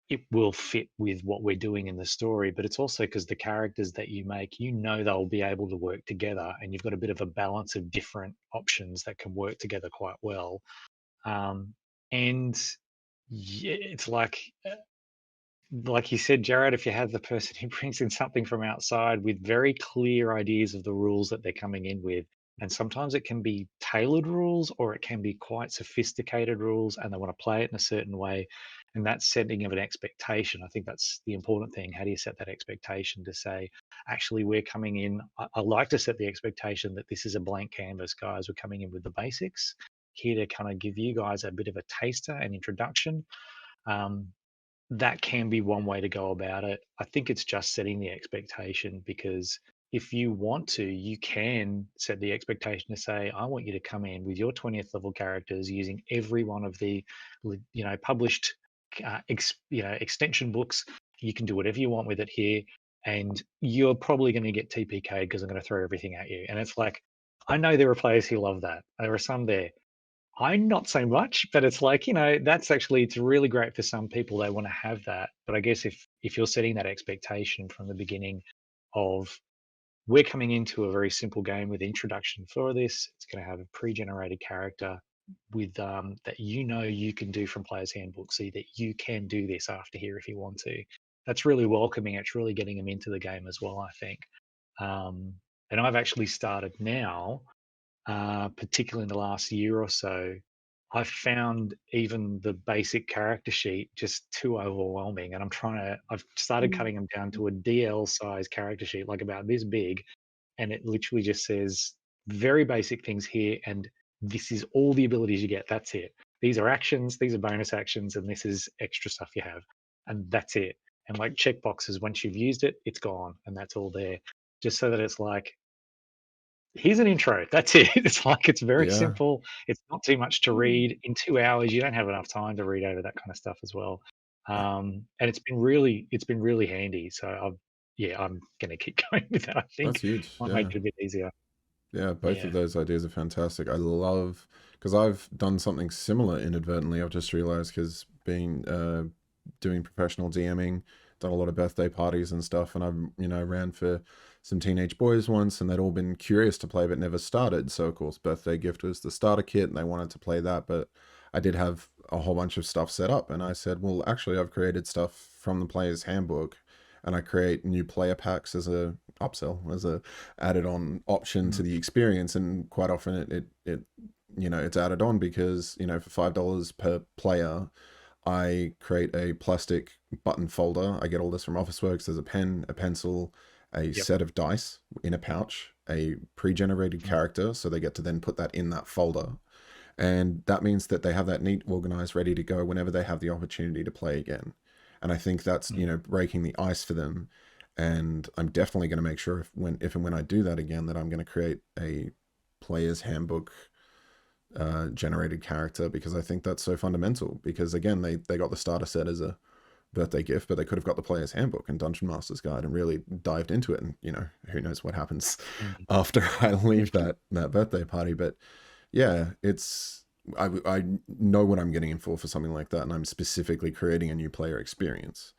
it will fit with what we're doing in the story, but it's also because the characters that you make, you know, they'll be able to work together, and you've got a bit of a balance of different options that can work together quite well. And yeah, it's like you said, Jarrod, if you have the person who brings in something from outside with very clear ideas of the rules that they're coming in with, and sometimes it can be tailored rules or it can be quite sophisticated rules, and they want to play it in a certain way, and that setting of an expectation, I think that's the important thing. How do you set that expectation to say, actually, we're coming in, I like to set the expectation that this is a blank canvas, guys. We're coming in with the basics here to kind of give you guys a bit of a taster and introduction. That can be one way to go about it. I think it's just setting the expectation, because if you want to, you can set the expectation to say, I want you to come in with your 20th level characters using every one of the, published, extension books. You can do whatever you want with it here, and you're probably going to get TPK'd because I'm going to throw everything at you. And it's like, I know there are players who love that. There are some there. I'm not so much, but it's like, that's actually, it's really great for some people. They want to have that. But I guess if you're setting that expectation from the beginning of, we're coming into a very simple game with introduction for this, it's going to have a pre-generated character with that you can do from player's handbook, so that you can do this after here if you want to. That's really welcoming. It's really getting them into the game as well, I think. And I've actually started now, particularly in the last year or so, I've found even the basic character sheet just too overwhelming, and I've started cutting them down to a DL size character sheet, like about this big, and it literally just says very basic things here, and this is all the abilities you get. That's it. These are actions, these are bonus actions, and this is extra stuff you have, and that's it. And like checkboxes, once you've used it, it's gone, and that's all there. Just so that it's like, here's an intro. That's it. It's like, it's very simple. It's not too much to read. In 2 hours, you don't have enough time to read over that kind of stuff as well. And it's been really handy. So I'm going to keep going with that. I think that's huge. Might make it a bit easier. Yeah, both of those ideas are fantastic. I love, because I've done something similar inadvertently. I've just realized, because being doing professional DMing, done a lot of birthday parties and stuff, and I've ran for some teenage boys once, and they'd all been curious to play but never started. So of course, birthday gift was the starter kit, and they wanted to play that. But I did have a whole bunch of stuff set up. And I said, well, actually, I've created stuff from the player's handbook, and I create new player packs as a upsell, as a added on option to the experience. And quite often it it's added on because, for $5 per player, I create a plastic button folder. I get all this from Officeworks. There's a pen, a pencil, a set of dice in a pouch, a pre-generated character, so they get to then put that in that folder. And that means that they have that neat, organized, ready to go whenever they have the opportunity to play again. And I think that's, breaking the ice for them. And I'm definitely going to make sure if and when I do that again, that I'm going to create a player's handbook generated character, because I think that's so fundamental. Because again, they got the starter set as a birthday gift, but they could have got the player's handbook and Dungeon Master's Guide and really dived into it. And who knows what happens after I leave that birthday party. But yeah, it's I know what I'm getting in for something like that, and I'm specifically creating a new player experience.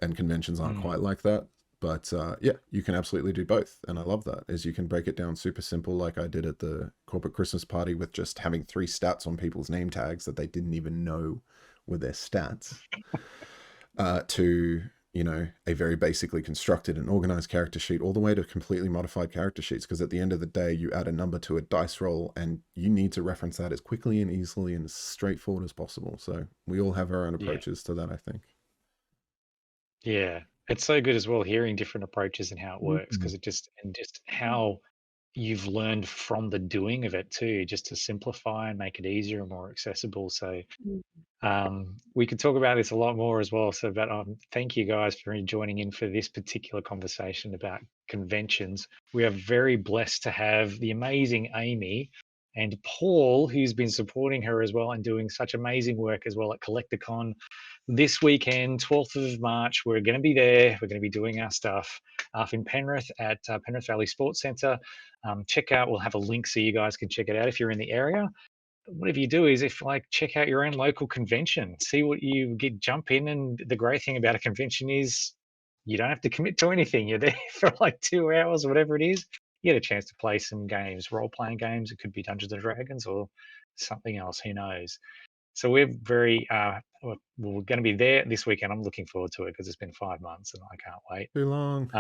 And conventions aren't quite like that. But yeah, you can absolutely do both. And I love that, is you can break it down super simple, like I did at the corporate Christmas party, with just having 3 stats on people's name tags that they didn't even know were their stats, to, a very basically constructed and organized character sheet, all the way to completely modified character sheets. Because at the end of the day, you add a number to a dice roll, and you need to reference that as quickly and easily and as straightforward as possible. So we all have our own approaches to that, I think. Yeah, it's so good as well hearing different approaches and how it works, because just how you've learned from the doing of it too, just to simplify and make it easier and more accessible. So we could talk about this a lot more as well. So, but thank you guys for joining in for this particular conversation about conventions. We are very blessed to have the amazing Amy and Paul, who's been supporting her as well and doing such amazing work as well at Collecticon this weekend, 12th of March. We're going to be there. We're going to be doing our stuff up in Penrith at Penrith Valley Sports Centre. Check out, we'll have a link so you guys can check it out if you're in the area. Whatever you do is, if check out your own local convention, see what you get, jump in. And the great thing about a convention is you don't have to commit to anything. You're there for 2 hours or whatever it is. You get a chance to play some games, role-playing games. It could be Dungeons and Dragons or something else, who knows. So we're very we're going to be there this weekend. I'm looking forward to it because it's been 5 months and I can't wait. Too long.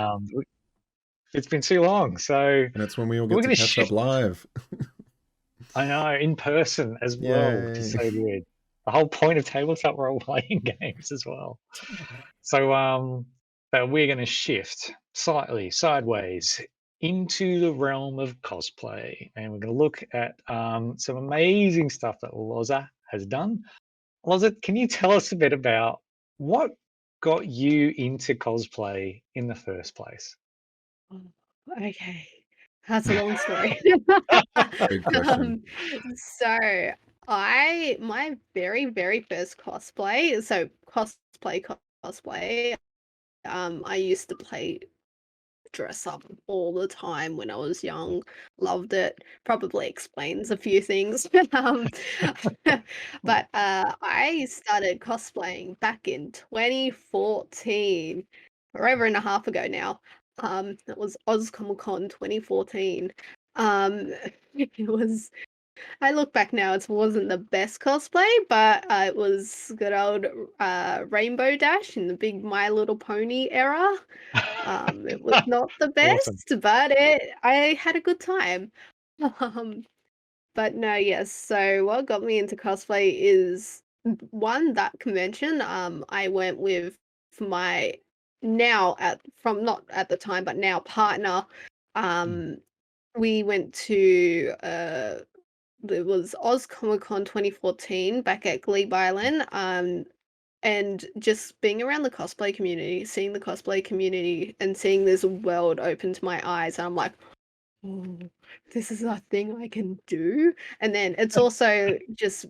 It's been too long. So and it's when we all get to catch up live. I know, in person as well, which is so good. The whole point of tabletop role-playing games as well. So but we're going to shift slightly sideways into the realm of cosplay, and we're going to look at some amazing stuff that Loza has done. Loza, can you tell us a bit about what got you into cosplay in the first place? Okay, that's a long story. Good question. So my very first cosplay, cosplay, I used to dress up all the time when I was young. Loved it. Probably explains a few things. But I started cosplaying back in 2014, over and a half ago now. It was Oz Comic Con 2014. It was. I look back now, it wasn't the best cosplay, but it was good old Rainbow Dash in the big My Little Pony era. It was not the best, Awesome. but I had a good time. But no, yes. So what got me into cosplay is one, that convention. I went with my not at the time, but now partner. We went to it was Oz Comic Con 2014 back at Glebe Island. And just being around the cosplay community, seeing the cosplay community and seeing this world open to my eyes, and I'm like, oh, this is a thing I can do. And then it's also just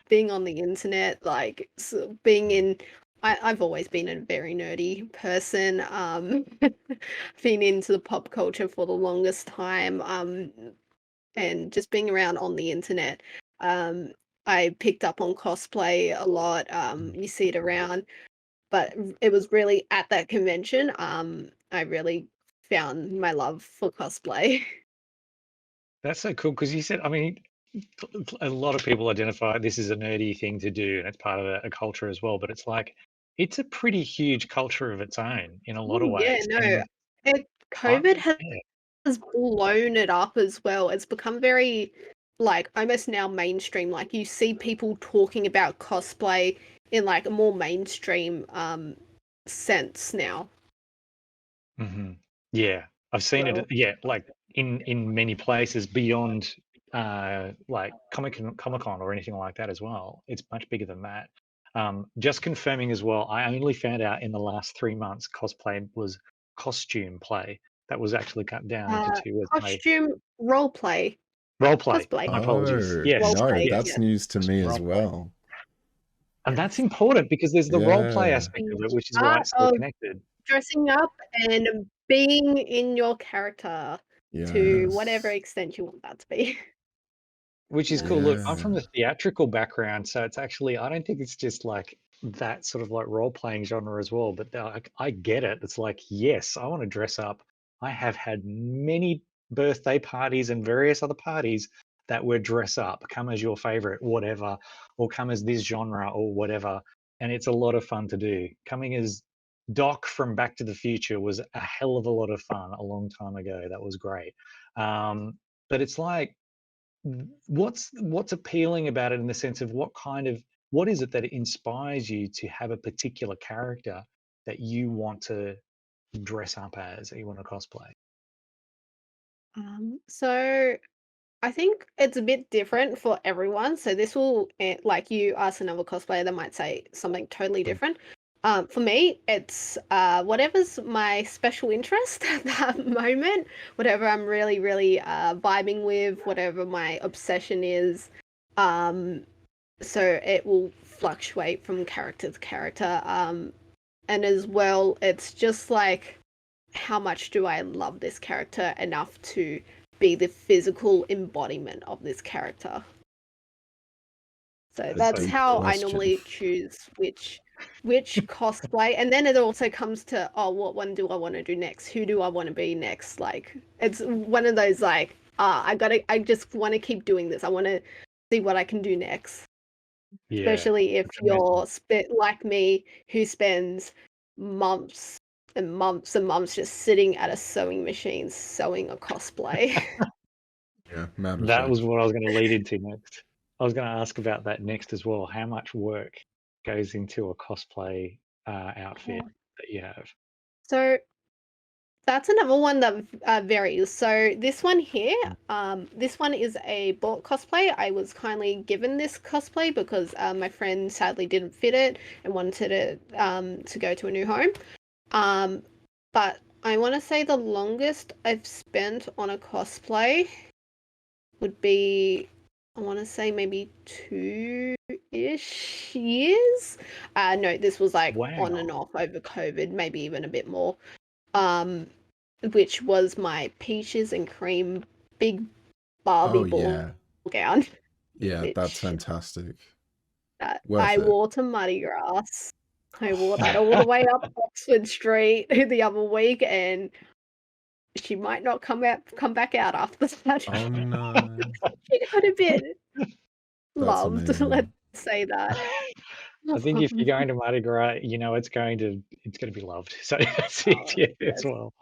being on the internet, I've always been a very nerdy person. Been into the pop culture for the longest time. And just being around on the internet, I picked up on cosplay a lot. You see it around, but it was really at that convention, I really found my love for cosplay. That's so cool, because you said, I mean, a lot of people identify this is a nerdy thing to do, and it's part of a culture as well. But it's like it's a pretty huge culture of its own in a lot of Yeah, ways. no. And COVID has yeah, blown it up as well. It's become very, like, almost now mainstream. Like, you see people talking about cosplay in, like, a more mainstream sense now. yeah, I've seen Well, it. Yeah, like in many places beyond like Comic-Con or anything like that as well. It's much bigger than that. Just confirming as well, I only found out in the last 3 months cosplay was costume play. That was actually cut down into two as a costume role play. role play. Cosplay. My apologies. Oh, Yes, Role no, play, yes, that's yeah. news to me costume as role play. well. And that's Yes. important because there's the role play Yeah. aspect of it, which is why Art it's so of connected. dressing up and being in your character to whatever Yes. extent you want that to be. Which is cool. Look, I'm from Yeah. the theatrical background, so it's actually I don't think it's just like that sort of like role playing genre as well. But I get it. It's like yes, I want to dress up. I have had many birthday parties and various other parties that were dress up, come as your favorite, whatever, or come as this genre or whatever, and it's a lot of fun to do. Coming as Doc from Back to the Future was a hell of a lot of fun a long time ago. That was great. But it's like what's appealing about it in the sense of what is it that inspires you to have a particular character that you want to dress up as, that you want to cosplay? So I think it's a bit different for everyone. So this will, like, you ask another cosplayer, they might say something totally Mm. different. For me, it's whatever's my special interest at that moment, whatever I'm really, really vibing with, whatever my obsession is. So it will fluctuate from character to character. And as well, it's just like, how much do I love this character enough to be the physical embodiment of this character? So That's that's so Big how cool. I question. normally choose which cosplay, and then it also comes to, oh, what one do I want to do next? Who do I want to be next? Like, it's one of those like, I just want to keep doing this. I want to see what I can do next. Yeah, Especially if I can imagine. you're like me, who spends months and months and months just sitting at a sewing machine sewing a cosplay. Yeah, mad That was respect. what I was going to lead into next. I was going to ask about that next as well. How much work goes into a cosplay outfit that you have? So that's another one that varies. So this one here, this one is a bought cosplay. I was kindly given this cosplay because my friend sadly didn't fit it and wanted to go to a new home. But I want to say the longest I've spent on a cosplay would be, I want to say maybe 2-ish years. No, this was like on and Wow. off over COVID, maybe even a bit more. Um, which was my peaches and cream big Barbie Oh ball yeah. gown, Yeah, that's which fantastic. I Worth it. wore to Muddy Grass. I wore that all the way up Oxford Street the other week, and she might not come back out after that. Oh no. She got a bit That's loved, let's amazing. say that. I think if you're going to Mardi Gras, it's going to be loved. So that's it, Oh, yeah, as yes. well.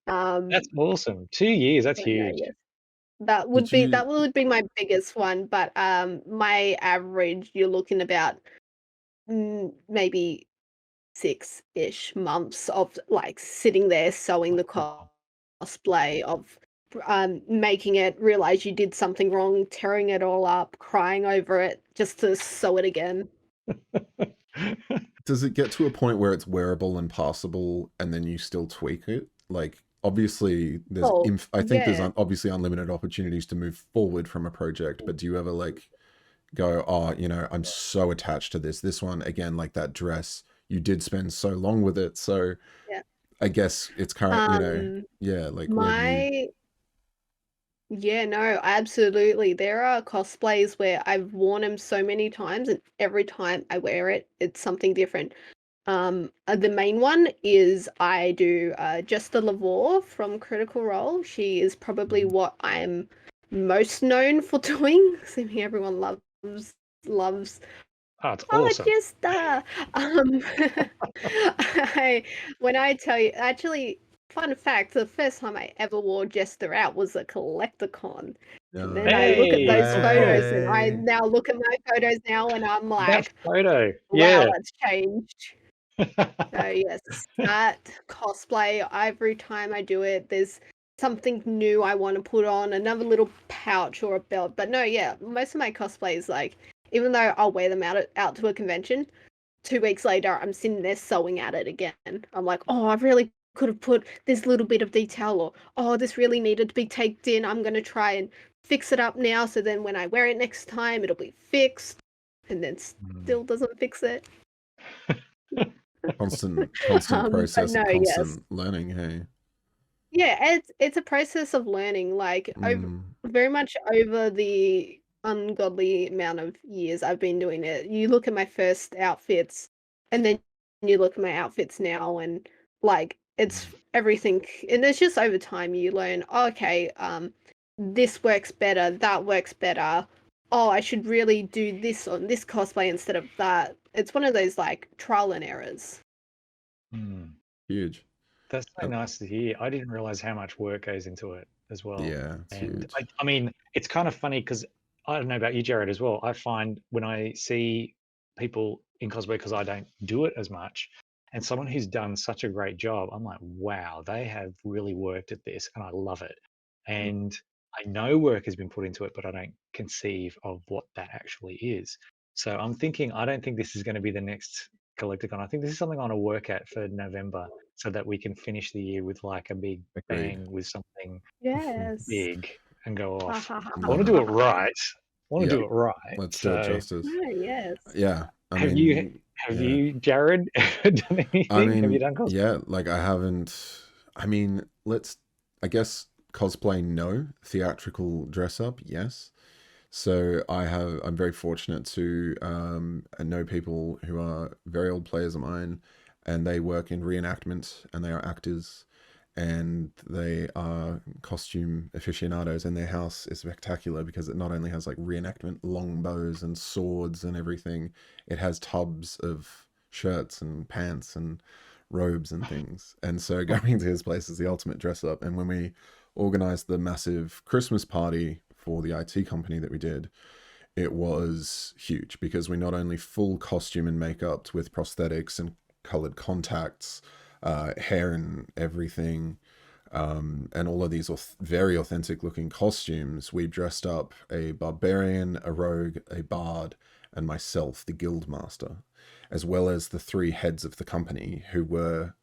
Um, That's awesome. 2 years, that's but no, huge. yes. That would Did be you my biggest one, but my average, you're looking about maybe 6-ish months of like sitting there sewing the cosplay, of making it, realize you did something wrong, tearing it all up, crying over it, just to sew it again. does it get to a point where it's wearable and passable and then you still tweak it? Like obviously Oh, I think there's yeah. obviously unlimited opportunities to move forward from a project, but do you ever like go, oh, I'm so attached to this one again, like that dress, you did spend so long with it, so Yeah. I guess it's current, yeah, like where do you My Yeah, no, absolutely. There are cosplays where I've worn them so many times, and every time I wear it, it's something different. The main one is I do just the Lavore from Critical Role. She is probably Mhm. what I'm most known for doing. Assuming everyone loves. Oh, it's Oh, awesome. just when I tell you, actually, fun fact: the first time I ever wore Jester out was a Collecticon. And then I look at Hey, those so photos, and I Way. now look at my photos now, and I'm that like, photo, wow, yeah. that's changed. So yes, that cosplay, every time I do it, there's something new I want to put on, another little pouch or a belt. But no, yeah, most of my cosplays, like, even though I'll wear them out to a convention, 2 weeks later, I'm sitting there sewing at it again. I'm like, oh, I really could have put this little bit of detail, or oh, this really needed to be taped in. I'm gonna try and fix it up now, so then when I wear it next time, it'll be fixed, and then still doesn't fix it. Constant But process no, of yes. constant learning. Hey. Yeah, it's a process of learning, like, very much over the ungodly amount of years I've been doing it. You look at my first outfits, and then you look at my outfits now, and, like, it's everything, and it's just over time you learn, "Oh, okay, this works better, that works better. Oh, I should really do this on this cosplay instead of that." It's one of those, like, trial and errors. Huge. That's so nice to hear. I didn't realize how much work goes into it as well. Yeah, it's And huge. I mean, it's kind of funny because I don't know about you, Jarrod, as well. I find when I see people in cosplay, because I don't do it as much, and someone who's done such a great job, I'm like, wow, they have really worked at this, and I love it. And I know work has been put into it, but I don't conceive of what that actually is. So I'm thinking, I don't think this is going to be the next Collecticon. I think this is something I want to work at for November, so that we can finish the year with like a big Agreed. bang with something Yes. big and go Ha off. ha ha I want to do it right. I want to do it right. Let's do it So justice. Oh, yes. Yeah. I have mean, you, Jarrod, done anything? Have you done cosplay? yeah, like I haven't. I mean, I guess cosplay, no. Theatrical dress up, yes. So I'm very fortunate to know people who are very old players of mine, and they work in reenactment, and they are actors, and they are costume aficionados, and their house is spectacular because it not only has like reenactment longbows and swords and everything, it has tubs of shirts and pants and robes and things. And so going to his place is the ultimate dress up. And when we organized the massive Christmas party for the IT company that we did, it was huge because we not only full costume and makeup with prosthetics and colored contacts, hair and everything, and all of these very authentic looking costumes. We dressed up a barbarian, a rogue, a bard, and myself, the guild master, as well as the 3 heads of the company who were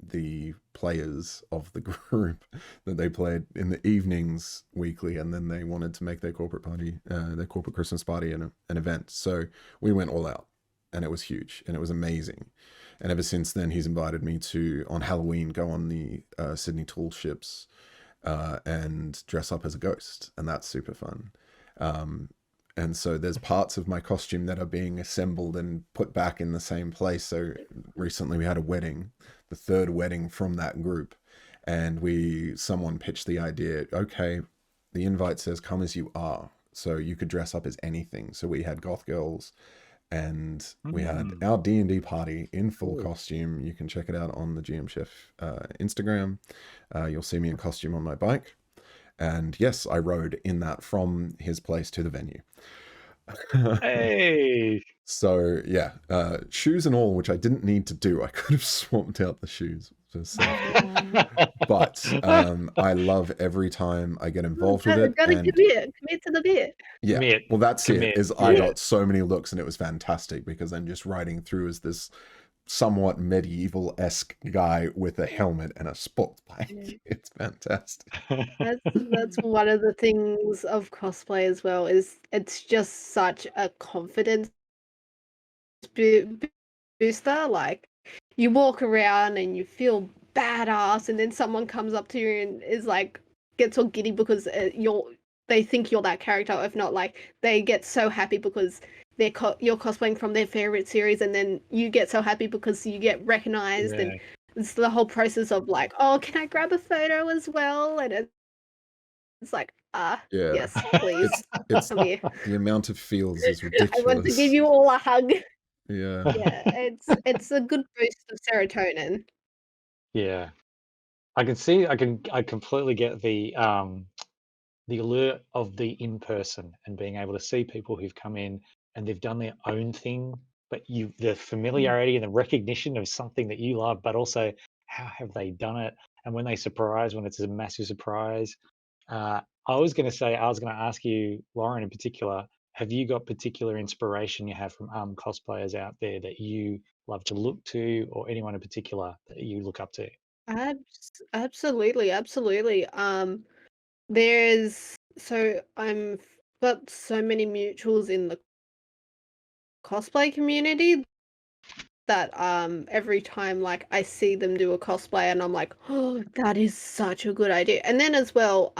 the players of the group that they played in the evenings weekly, and then they wanted to make their corporate party, their corporate Christmas party, an event. So we went all out, and it was huge, and it was amazing. And ever since then, he's invited me to, on Halloween, go on the Sydney Tall ships and dress up as a ghost, and that's super fun. And so there's parts of my costume that are being assembled and put back in the same place. So recently we had a wedding, the 3rd wedding from that group, and someone pitched the idea, okay, the invite says come as you are, so you could dress up as anything. So we had goth girls, and we had our D&D party in full costume. You can check it out on the GM Chef Instagram. You'll see me in costume on my bike. And yes, I rode in that from his place to the venue. Hey. So yeah, shoes and all, which I didn't need to do. I could have swapped out the shoes for safety. But I love every time I get involved with it. Gotta And commit to the bit. yeah, Commit, well, that's commit, it. I yeah. got so many looks, and it was fantastic because I'm just riding through as this somewhat medieval-esque guy with a helmet and a sports bike. It's fantastic. That's one of the things of cosplay as well, is it's just such a confidence booster. Like, you walk around and you feel badass, and then someone comes up to you and is like, gets all giddy because they think you're that character. If not, like, they get so happy because you're cosplaying from their favorite series, and then you get so happy because you get recognized. Yeah. And it's the whole process of like, oh, can I grab a photo as well? And it's like, Yeah. Yes, please. It's Come here. the amount of feels is I want to ridiculous. give you all a hug. Yeah. Yeah, it's a good boost of serotonin. Yeah. I completely get the allure of the in-person and being able to see people who've come in and they've done their own thing, but the familiarity and the recognition of something that you love, but also how have they done it? And when they surprise, when it's a massive surprise, I was going to ask you, Lauren, in particular, have you got particular inspiration you have from cosplayers out there that you love to look to, or anyone in particular that you look up to? Absolutely, absolutely. There's so got so many mutuals in the cosplay community that every time like I see them do a cosplay and I'm like, oh, that is such a good idea. And then as well,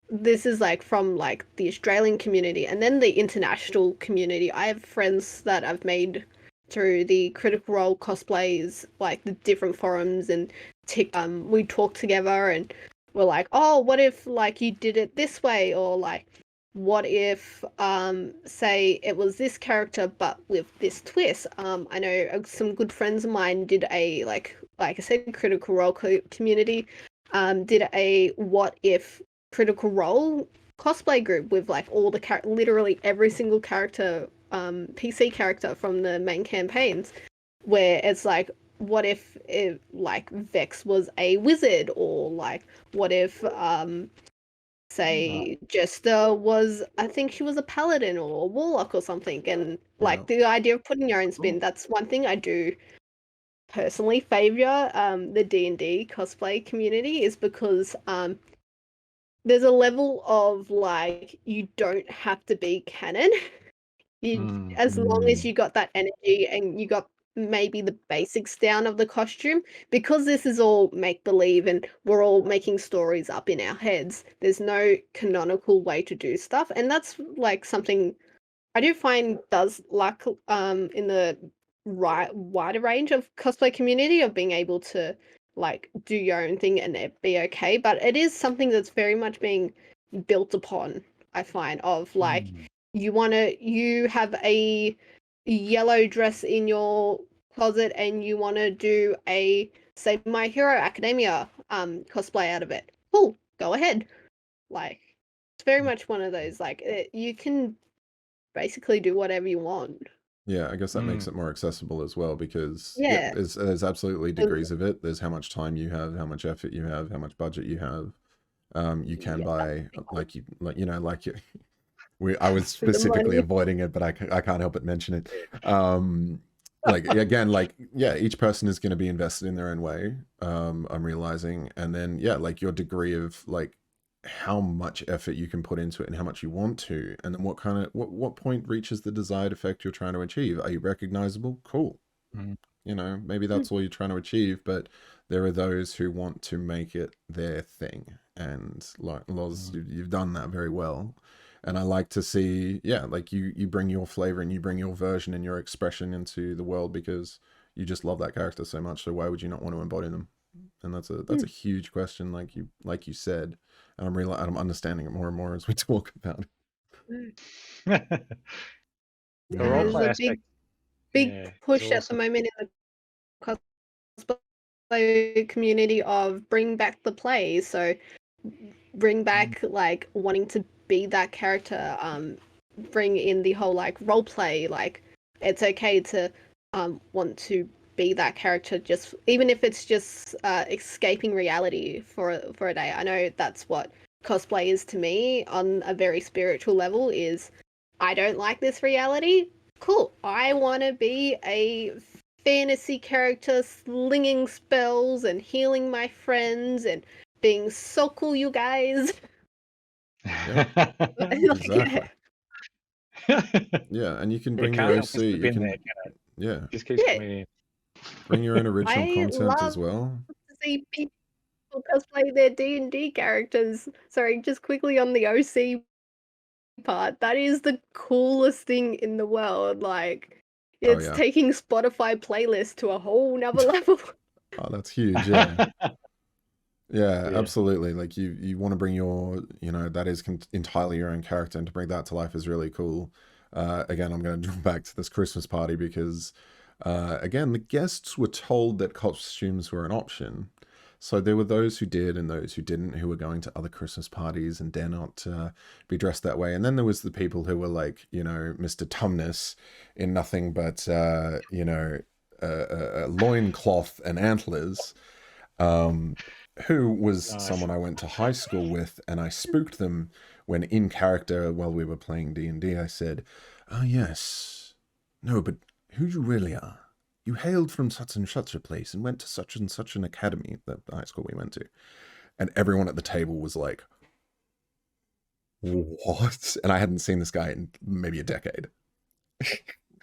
this is like from like the Australian community and then the international community. I have friends that I've made through the Critical Role cosplays, like the different forums and we talk together and we're like, oh, what if like you did it this way, or like what if say it was this character but with this twist. I know some good friends of mine did a like I said, Critical Role community did a what if Critical Role cosplay group with like all the literally every single character, PC character from the main campaigns, where it's like, what if like Vex was a wizard, or like what if say Jester was, I think she was a paladin or a warlock or something, and like the idea of putting your own spin, that's one thing I do personally favor the D&D cosplay community, is because there's a level of like you don't have to be canon. As long as you got that energy and you got maybe the basics down of the costume, because this is all make believe and we're all making stories up in our heads, there's no canonical way to do stuff, and that's like something I do find does lack in the wider range of cosplay community, of being able to like do your own thing and it be okay. But it is something that's very much being built upon, I find, of like you have a yellow dress in your closet and you want to do a, say, My Hero Academia cosplay out of it. Cool, go ahead. Like, it's very much one of those like you can basically do whatever you want. Yeah, I guess that makes it more accessible as well, because Yeah. there's absolutely degrees of it. There's how much time you have, how much effort you have, how much budget you have. You can buy I was specifically avoiding it, but I can't help but mention it. Like again, like each person is going to be invested in their own way. I'm realizing, and then like your degree of like how much effort you can put into it and how much you want to, and then what point reaches the desired effect you're trying to achieve. Are you recognizable? Cool. You know, maybe that's all you're trying to achieve, but there are those who want to make it their thing, and like Loz, you've done that very well. And I like to see, like you bring your flavor and you bring your version and your expression into the world because you just love that character so much. So why would you not want to embody them? And that's a huge question, like you said. And I'm understanding it more and more as we talk about it. The There's roleplay a aspect, big push at the moment in the cosplay community of bring back the plays. So bring back like wanting to be that character, bring in the whole like role play, like it's okay to want to be that character, just even if it's just escaping reality for a day. I know that's what cosplay is to me on a very spiritual level, is I don't like this reality. Cool, I want to be a fantasy character slinging spells and healing my friends and being so cool, you guys. Exactly. Yeah, and you can bring your OC. You can, just keeps coming in. Bring your own original content as well. To see people cosplay their D&D characters. Sorry, just quickly on the OC part. That is the coolest thing in the world. Like, it's taking Spotify playlist to a whole nother level. Oh, that's huge. Yeah. Yeah, Yeah. absolutely. Like you want to bring your, that is entirely your own character, and to bring that to life is really cool. Again, I'm going to jump back to this Christmas party because, again, the guests were told that costumes were an option. So there were those who did and those who didn't, who were going to other Christmas parties and dare not be dressed that way. And then there was the people who were like, Mr. Tumnus in nothing but, a loincloth and antlers. Who was Nice. someone I went to high school with, and I spooked them when in character while we were playing D&D. I said, "Oh yes, no, but who you really are? You hailed from such and such a place and went to such and such an academy," the high school we went to, and everyone at the table was like, "What?" And I hadn't seen this guy in maybe a decade.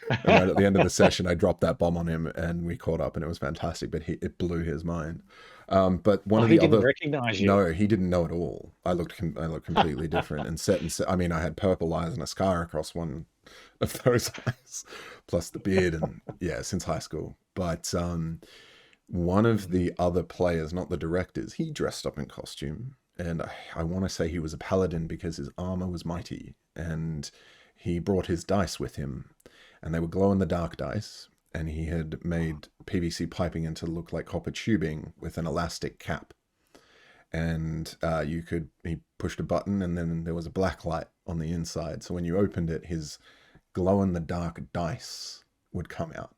And right at the end of the session, I dropped that bomb on him, and we caught up, and it was fantastic. But it blew his mind. But one of he the didn't other recognize you. no, he didn't know at all. I looked completely different and set. I mean, I had purple eyes and a scar across one of those eyes, plus the beard, and yeah, since high school. But one of the other players, not the directors, he dressed up in costume, and I want to say he was a paladin because his armor was mighty, and he brought his dice with him, and they were glow in the dark dice, and he had made PVC piping into look like copper tubing with an elastic cap. And he pushed a button, and then there was a black light on the inside. So when you opened it, his glow in the dark dice would come out.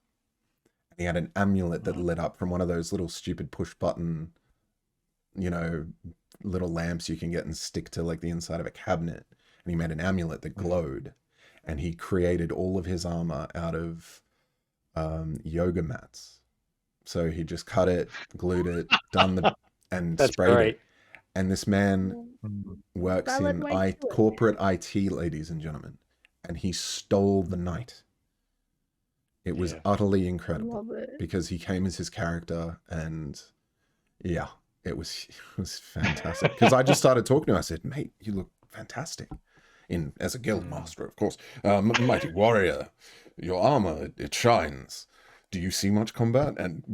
And he had an amulet that lit up from one of those little stupid push button, little lamps you can get and stick to like the inside of a cabinet. And he made an amulet that glowed. And he created all of his armor out of yoga mats. So he just cut it, glued it, and That's sprayed great. it. And this man works Valid in way to do it. corporate IT, ladies and gentlemen, and he stole the night. It was utterly incredible Love it. because he came as his character, and yeah, it was fantastic. Because I just started talking to him. I said, "Mate, you look fantastic." As a guild master, of course. Mighty warrior, your armor, it shines. Do you see much combat? And,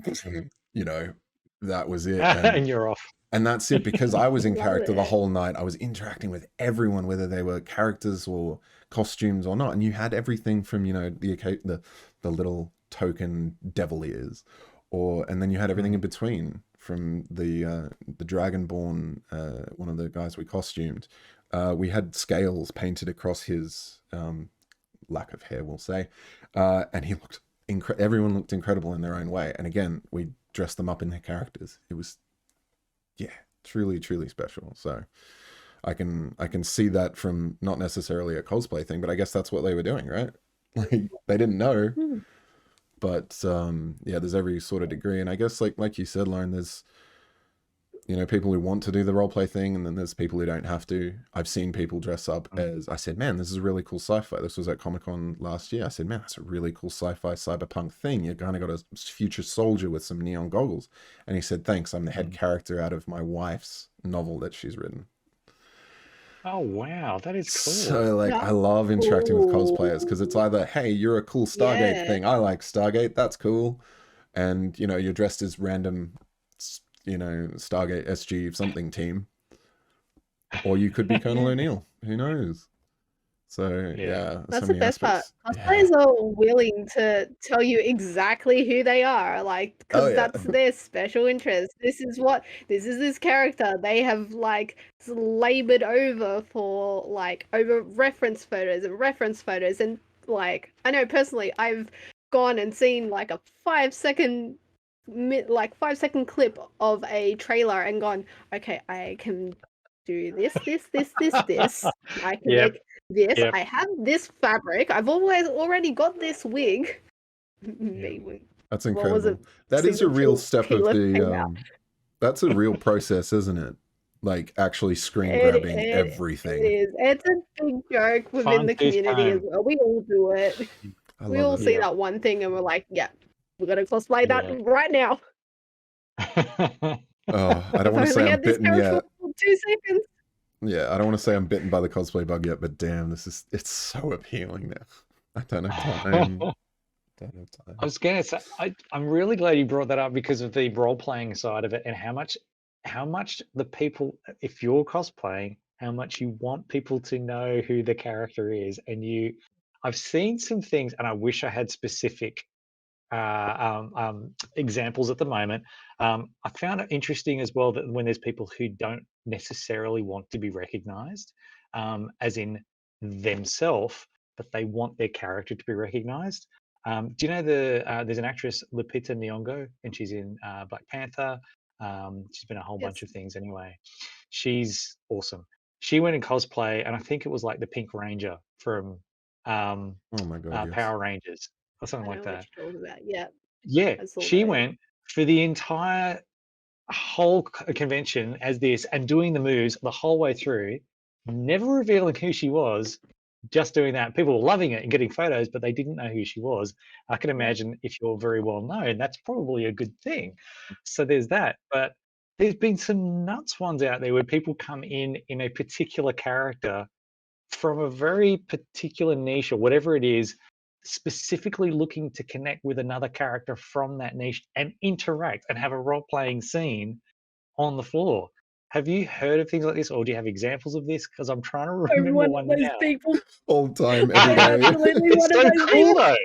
that was it. And you're off. And that's it, because I was in Love character the it. whole night. I was interacting with everyone, whether they were characters or costumes or not. And you had everything from, the little token devil ears, and then you had everything in between, from the Dragonborn, one of the guys we costumed. We had scales painted across his lack of hair, we'll say, and he looked everyone looked incredible in their own way. And again, we dressed them up in their characters. It was, yeah, truly, truly special. So I can see that from not necessarily a cosplay thing, but I guess that's what they were doing, right? Like, they didn't know, but yeah, there's every sort of degree. And I guess like you said, Lauren, there's people who want to do the roleplay thing, and then there's people who don't have to. I've seen people dress up as, I said, man, this is a really cool sci-fi. This was at Comic-Con last year. I said, man, that's a really cool sci-fi cyberpunk thing. You kind of got a future soldier with some neon goggles. And he said, thanks, I'm the head character out of my wife's novel that she's written. Oh wow, that is cool. So I love interacting with cosplayers, because it's either, hey, you're a cool Stargate thing, I like Stargate, that's cool, and you're dressed as random Stargate SG something team, or you could be Colonel O'Neill, who knows. So yeah, That's so the many best aspects. part. Cosplayers are willing to tell you exactly who they are, because that's their special interest. This is this character. They have labored over for over reference photos, and I know personally, I've gone and seen a 5-second 5-second clip of a trailer and gone, okay, I can do this. I can make this. Yep. I have this fabric. I've already got this wig. That's What was incredible. it? That is a real step of Caleb came the out. that's a real process, isn't it? Actually screen grabbing everything. It is. It's a big joke within the community as well. We all do it. We all see that one thing and we're like, yeah, we're gonna cosplay that right now. Oh, I don't want to say I'm bitten yet. 2 seconds. Yeah, I don't want to say I'm bitten by the cosplay bug yet, but damn, it's so appealing now. I don't have time. I was gonna say, I'm really glad you brought that up because of the role-playing side of it and how much how much the people, if you're cosplaying, how much you want people to know who the character is. And I've seen some things, and I wish I had specific examples at the moment. I found it interesting as well that when there's people who don't necessarily want to be recognized, as in themselves, but they want their character to be recognized. Do you know there's an actress, Lupita Nyong'o, and she's in Black Panther. She's been a whole bunch Yes. of things anyway. She's awesome. She went in cosplay, and I think it was like the Pink Ranger from Oh my god, yes. Power Rangers or something I like know what that. you're talking about. Yeah, Yeah, I saw she those. went for the entire whole convention as this and doing the moves the whole way through, never revealing who she was, just doing that. People were loving it and getting photos, but they didn't know who she was. I can Yeah. imagine if you're very well known, that's probably a good thing. So there's that. But there's been some nuts ones out there where people come in a particular character from a very particular niche or whatever it is, specifically looking to connect with another character from that niche and interact and have a role playing scene on the floor. Have you heard of things like this, or do you have examples of this? Because I'm trying to I'm remember one of one those now. people. All the time, every I'm day. absolutely It's one of so those cool people. though,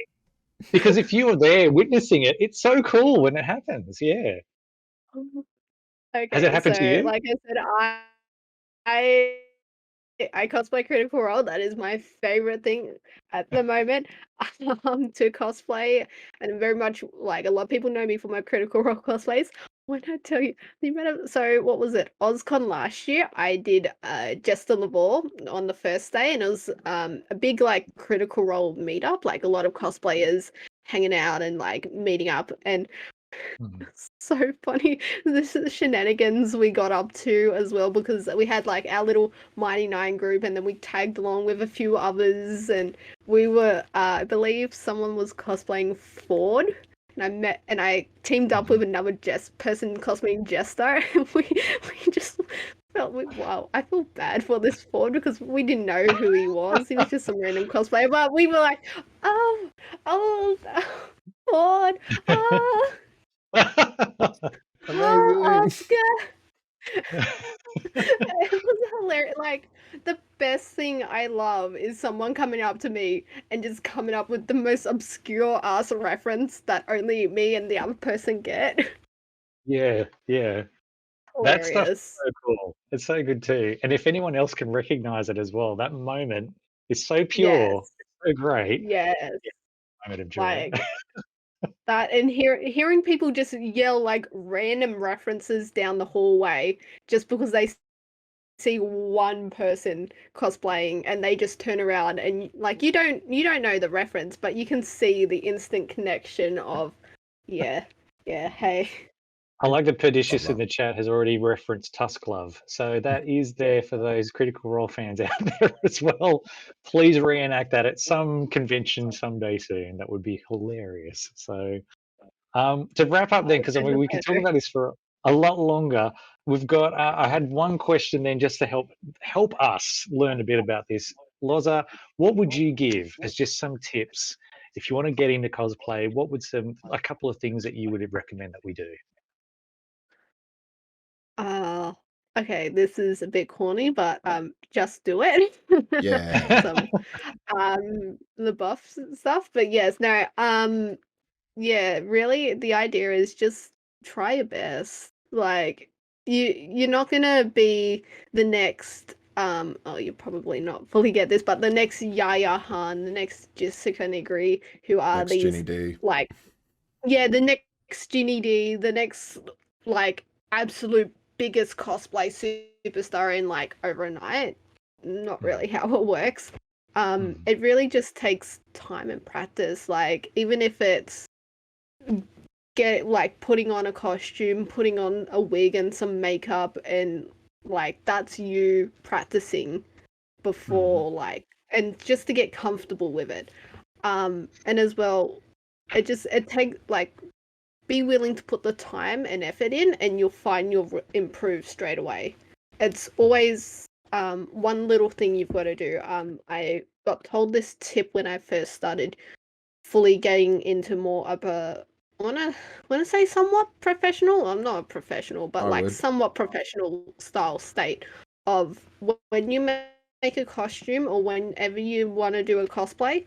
because if you were there witnessing it, it's so cool when it happens. Yeah. Has it Okay, happened to so you? like I said, I I cosplay Critical Role. That is my favorite thing at the moment. To cosplay, and very much like a lot of people know me for my Critical Role cosplays. When I tell you the amount of, so what was it? OzCon last year, I did Jester Laval on the first day, and it was a big like Critical Role meetup, like a lot of cosplayers hanging out and like meeting up, and Mhm. so funny. This is the shenanigans we got up to as well, because we had like our little Mighty Nine group, and then we tagged along with a few others, and we were I believe someone was cosplaying Ford, and I teamed up with another person cosplaying Jester, and we just wow, I feel bad for this Ford because we didn't know who he was. He was just some random cosplayer, but we were like, oh, Ford, oh. Oh, Amazing. Oscar! It was hilarious. Like, the best thing I love is someone coming up to me and just coming up with the most obscure ass reference that only me and the other person get. Yeah, yeah. That stuff is Hilarious. so cool. It's so good too. And if anyone else can recognize it as well, that moment is so pure, Yes, it's so great. yes. Yeah, moment of joy. Like that, and hearing people just yell like random references down the hallway just because they see one person cosplaying and they just turn around and like you don't know the reference, but you can see the instant connection of yeah, hey. I like that Love Perdicious in that. the chat has already referenced Tusk Love. So that is Yeah. there for those Critical Role fans out there as well. Please reenact that at some convention someday soon. That would be hilarious. So to wrap up then, I'll because I send mean, a we could talk photo. about this for a lot longer. We've got, I had one question then just to help us learn a bit about this. Loza, what would you give as just some tips if you want to get into cosplay? What would a couple of things that you would recommend that we do? uh okay, this is a bit corny, but just do it. Yeah. Some the buffs and stuff, but yes, no, yeah, really, the idea is just try your best. Like you're not gonna be the next oh, you probably not fully get this, but the next Yaya Han, the next Jessica Negri, who are Next Ginny these D. like yeah, the next Ginny D, the next like absolute biggest cosplay superstar in like overnight. Not really how it works. Mhm. It really just takes time and practice. Like even if it's get like putting on a costume, putting on a wig and some makeup, and like that's you practicing Mhm. before like and just to get comfortable with it. And as well, it takes like be willing to put the time and effort in, and you'll find you'll improve straight away. It's always one little thing you've got to do. I got told this tip when I first started fully getting into more of a wanna say somewhat professional. I'm not a professional, but I like would. somewhat professional style state of when you make a costume or whenever you want to do a cosplay,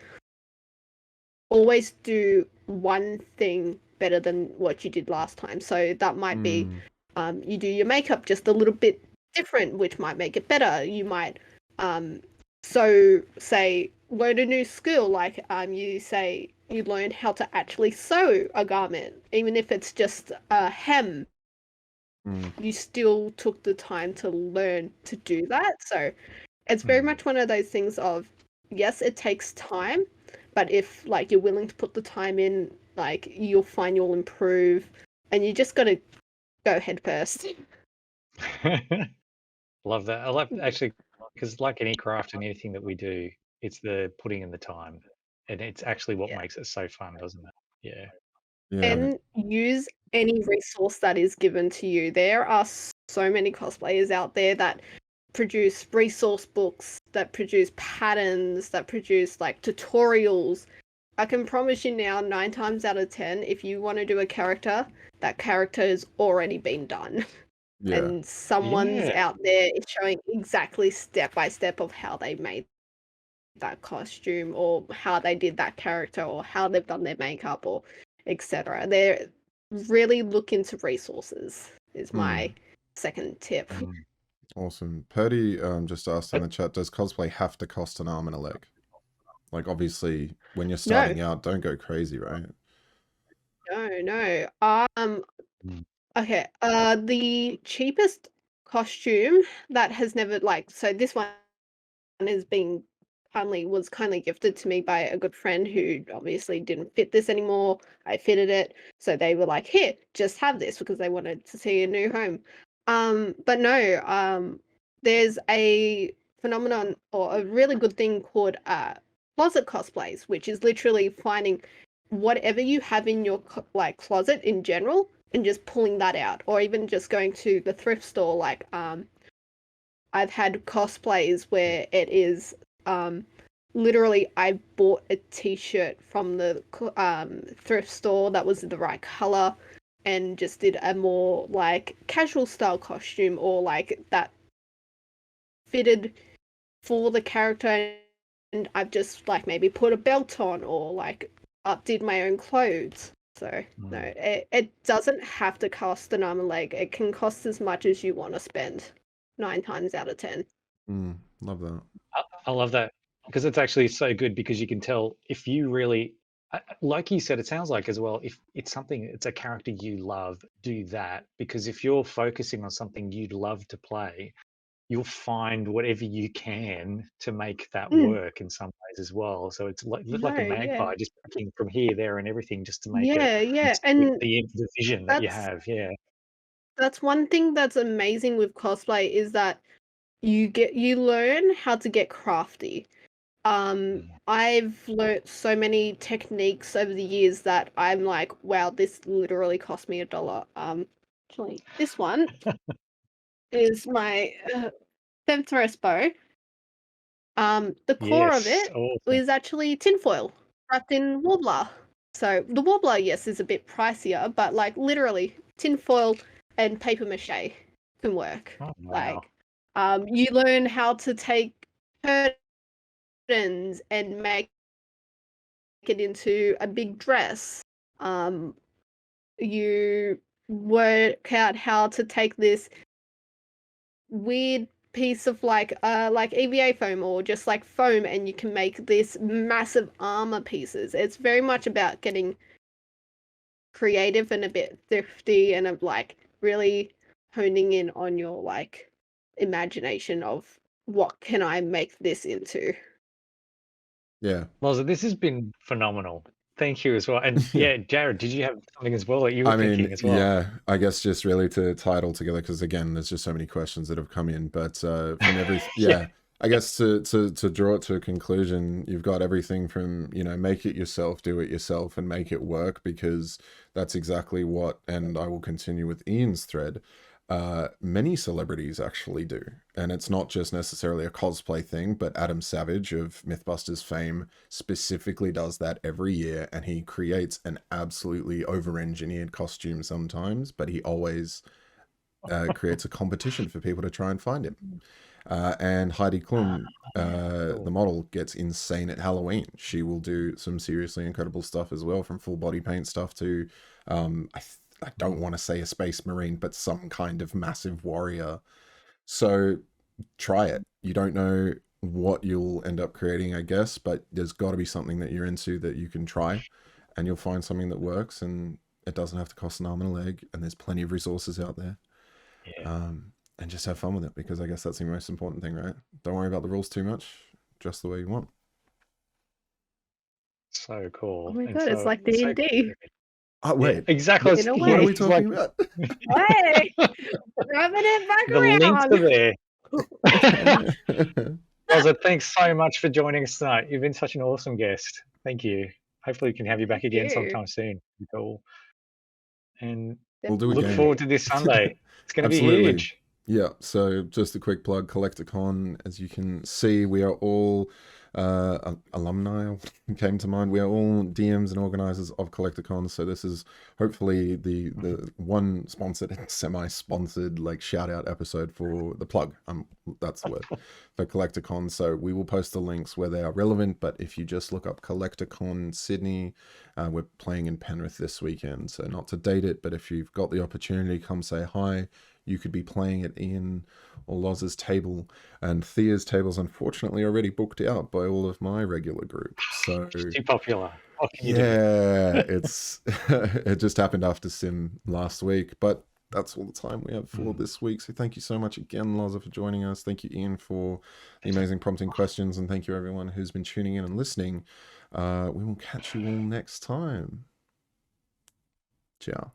always do one thing better than what you did last time. So that might be you do your makeup just a little bit different, which might make it better. You might say learn a new skill, like you say you learn how to actually sew a garment, even if it's just a hem. You still took the time to learn to do that. So it's very much one of those things of, yes, it takes time, but if like you're willing to put the time in, like you'll find you'll improve, and you just got to go head first. Love that. I love actually because like any craft and anything that we do, it's the putting in the time, and it's actually what Yeah. makes it so fun, doesn't it? Yeah. Yeah. And use any resource that is given to you. There are so many cosplayers out there that produce resource books, that produce patterns, that produce like tutorials. I can promise you now, 9 times out of 10, if you want to do a character, that character has already been done. Yeah. And someone's Yeah. out there is showing exactly step by step of how they made that costume or how they did that character or how they've done their makeup or etc. They're really look into resources is my second tip. Awesome. Purdy just asked in But the chat, does cosplay have to cost an arm and a leg? Like, obviously, when you're No, starting out, don't go crazy, right? no. Mm. Okay. The cheapest costume that has never so this one is being kindly gifted to me by a good friend who obviously didn't fit this anymore. I fitted it, so they were like, "Here, just have this," because they wanted to see a new home. But no, there's a phenomenon or a really good thing called closet cosplays, which is literally finding whatever you have in your closet in general and just pulling that out, or even just going to the thrift store. Like I've had cosplays where it is literally I bought a t-shirt from the thrift store that was the right color and just did a more like casual style costume or like that fitted for the character, and I've just like maybe put a belt on or like updid my own clothes. So no, it doesn't have to cost an arm and leg. It can cost as much as you want to spend 9 times out of 10. Love that. I love that because it's actually so good because you can tell if you really, like you said, it sounds like as well, if it's something, it's a character you love, do that. Because if you're focusing on something you'd love to play, you'll find whatever you can to make that work in some ways as well. So it's like No, a yeah. magpie, just picking from here, there, and everything just to make it Yeah, suit and the vision that you that's have. Yeah. that's one thing that's amazing with cosplay is that you learn how to get crafty. I've learnt so many techniques over the years that I'm like, wow, this literally cost me $1. Actually, this one is my Femthrust bow. The core of Yes. it Awesome. is actually tinfoil wrapped in warbler. So the warbler, yes, is a bit pricier, but like literally tinfoil and paper mache can work. Oh, wow. Like, you learn how to take curtains and make it into a big dress. You work out how to take this weird piece of like EVA foam or just like foam and you can make this massive armor pieces. It's very much about getting creative and a bit thrifty and of like really honing in on your like imagination of what can I make this into. Yeah. Loza, this has been phenomenal. Thank you as well. And Yeah. yeah, Jarrod, did you have something as well that you were I mean, thinking as well? yeah, I guess just really to tie it all together, because again, there's just so many questions that have come in. But from Yeah. I guess to draw it to a conclusion, you've got everything from, make it yourself, do it yourself, and make it work, because that's exactly what, and I will continue with Ian's thread. Many celebrities actually do. And it's not just necessarily a cosplay thing, but Adam Savage of Mythbusters fame specifically does that every year, and he creates an absolutely over-engineered costume sometimes, but he always creates a competition for people to try and find him. And Heidi Klum, the model, gets insane at Halloween. She will do some seriously incredible stuff as well, from full body paint stuff to I don't want to say a space marine, but some kind of massive warrior. So try it. You don't know what you'll end up creating, I guess, but there's got to be something that you're into that you can try, and you'll find something that works, and it doesn't have to cost an arm and a leg, and there's plenty of resources out there. And just have fun with it, because I guess that's the most important thing, right? Don't worry about the rules too much, just the way you want. So cool. Oh my And god, it's so- like so D&D. good. Oh, Yeah, wait. exactly. In a What are way. we It's like talking about? Hey, rubbing it back the links around. are there. Rosa, thanks so much for joining us tonight. You've been such an awesome guest. Thank you. Hopefully we can have you back Thank again you. sometime soon. Cool. And We'll do look again. forward to this Sunday. It's going to be Absolutely. huge. Yeah, so just a quick plug, Collecticon. As you can see, we are all alumni came to mind. We are all DMs and organizers of Collecticon, so this is hopefully the one sponsored, semi-sponsored, like shout-out episode for the plug. That's the word, for Collecticon. So we will post the links where they are relevant, but if you just look up Collecticon Sydney, we're playing in Penrith this weekend, so not to date it, but if you've got the opportunity, come say hi. You could be playing at Ian or Loz's table, and Thea's table's unfortunately already booked out by all of my regular group. So Too popular. What can you do? yeah, it's it just happened after Sim last week, but that's all the time we have for this week. So thank you so much again, Loza, for joining us. Thank you, Ian, for the amazing prompting questions, and thank you everyone who's been tuning in and listening. We will catch you all next time. Ciao.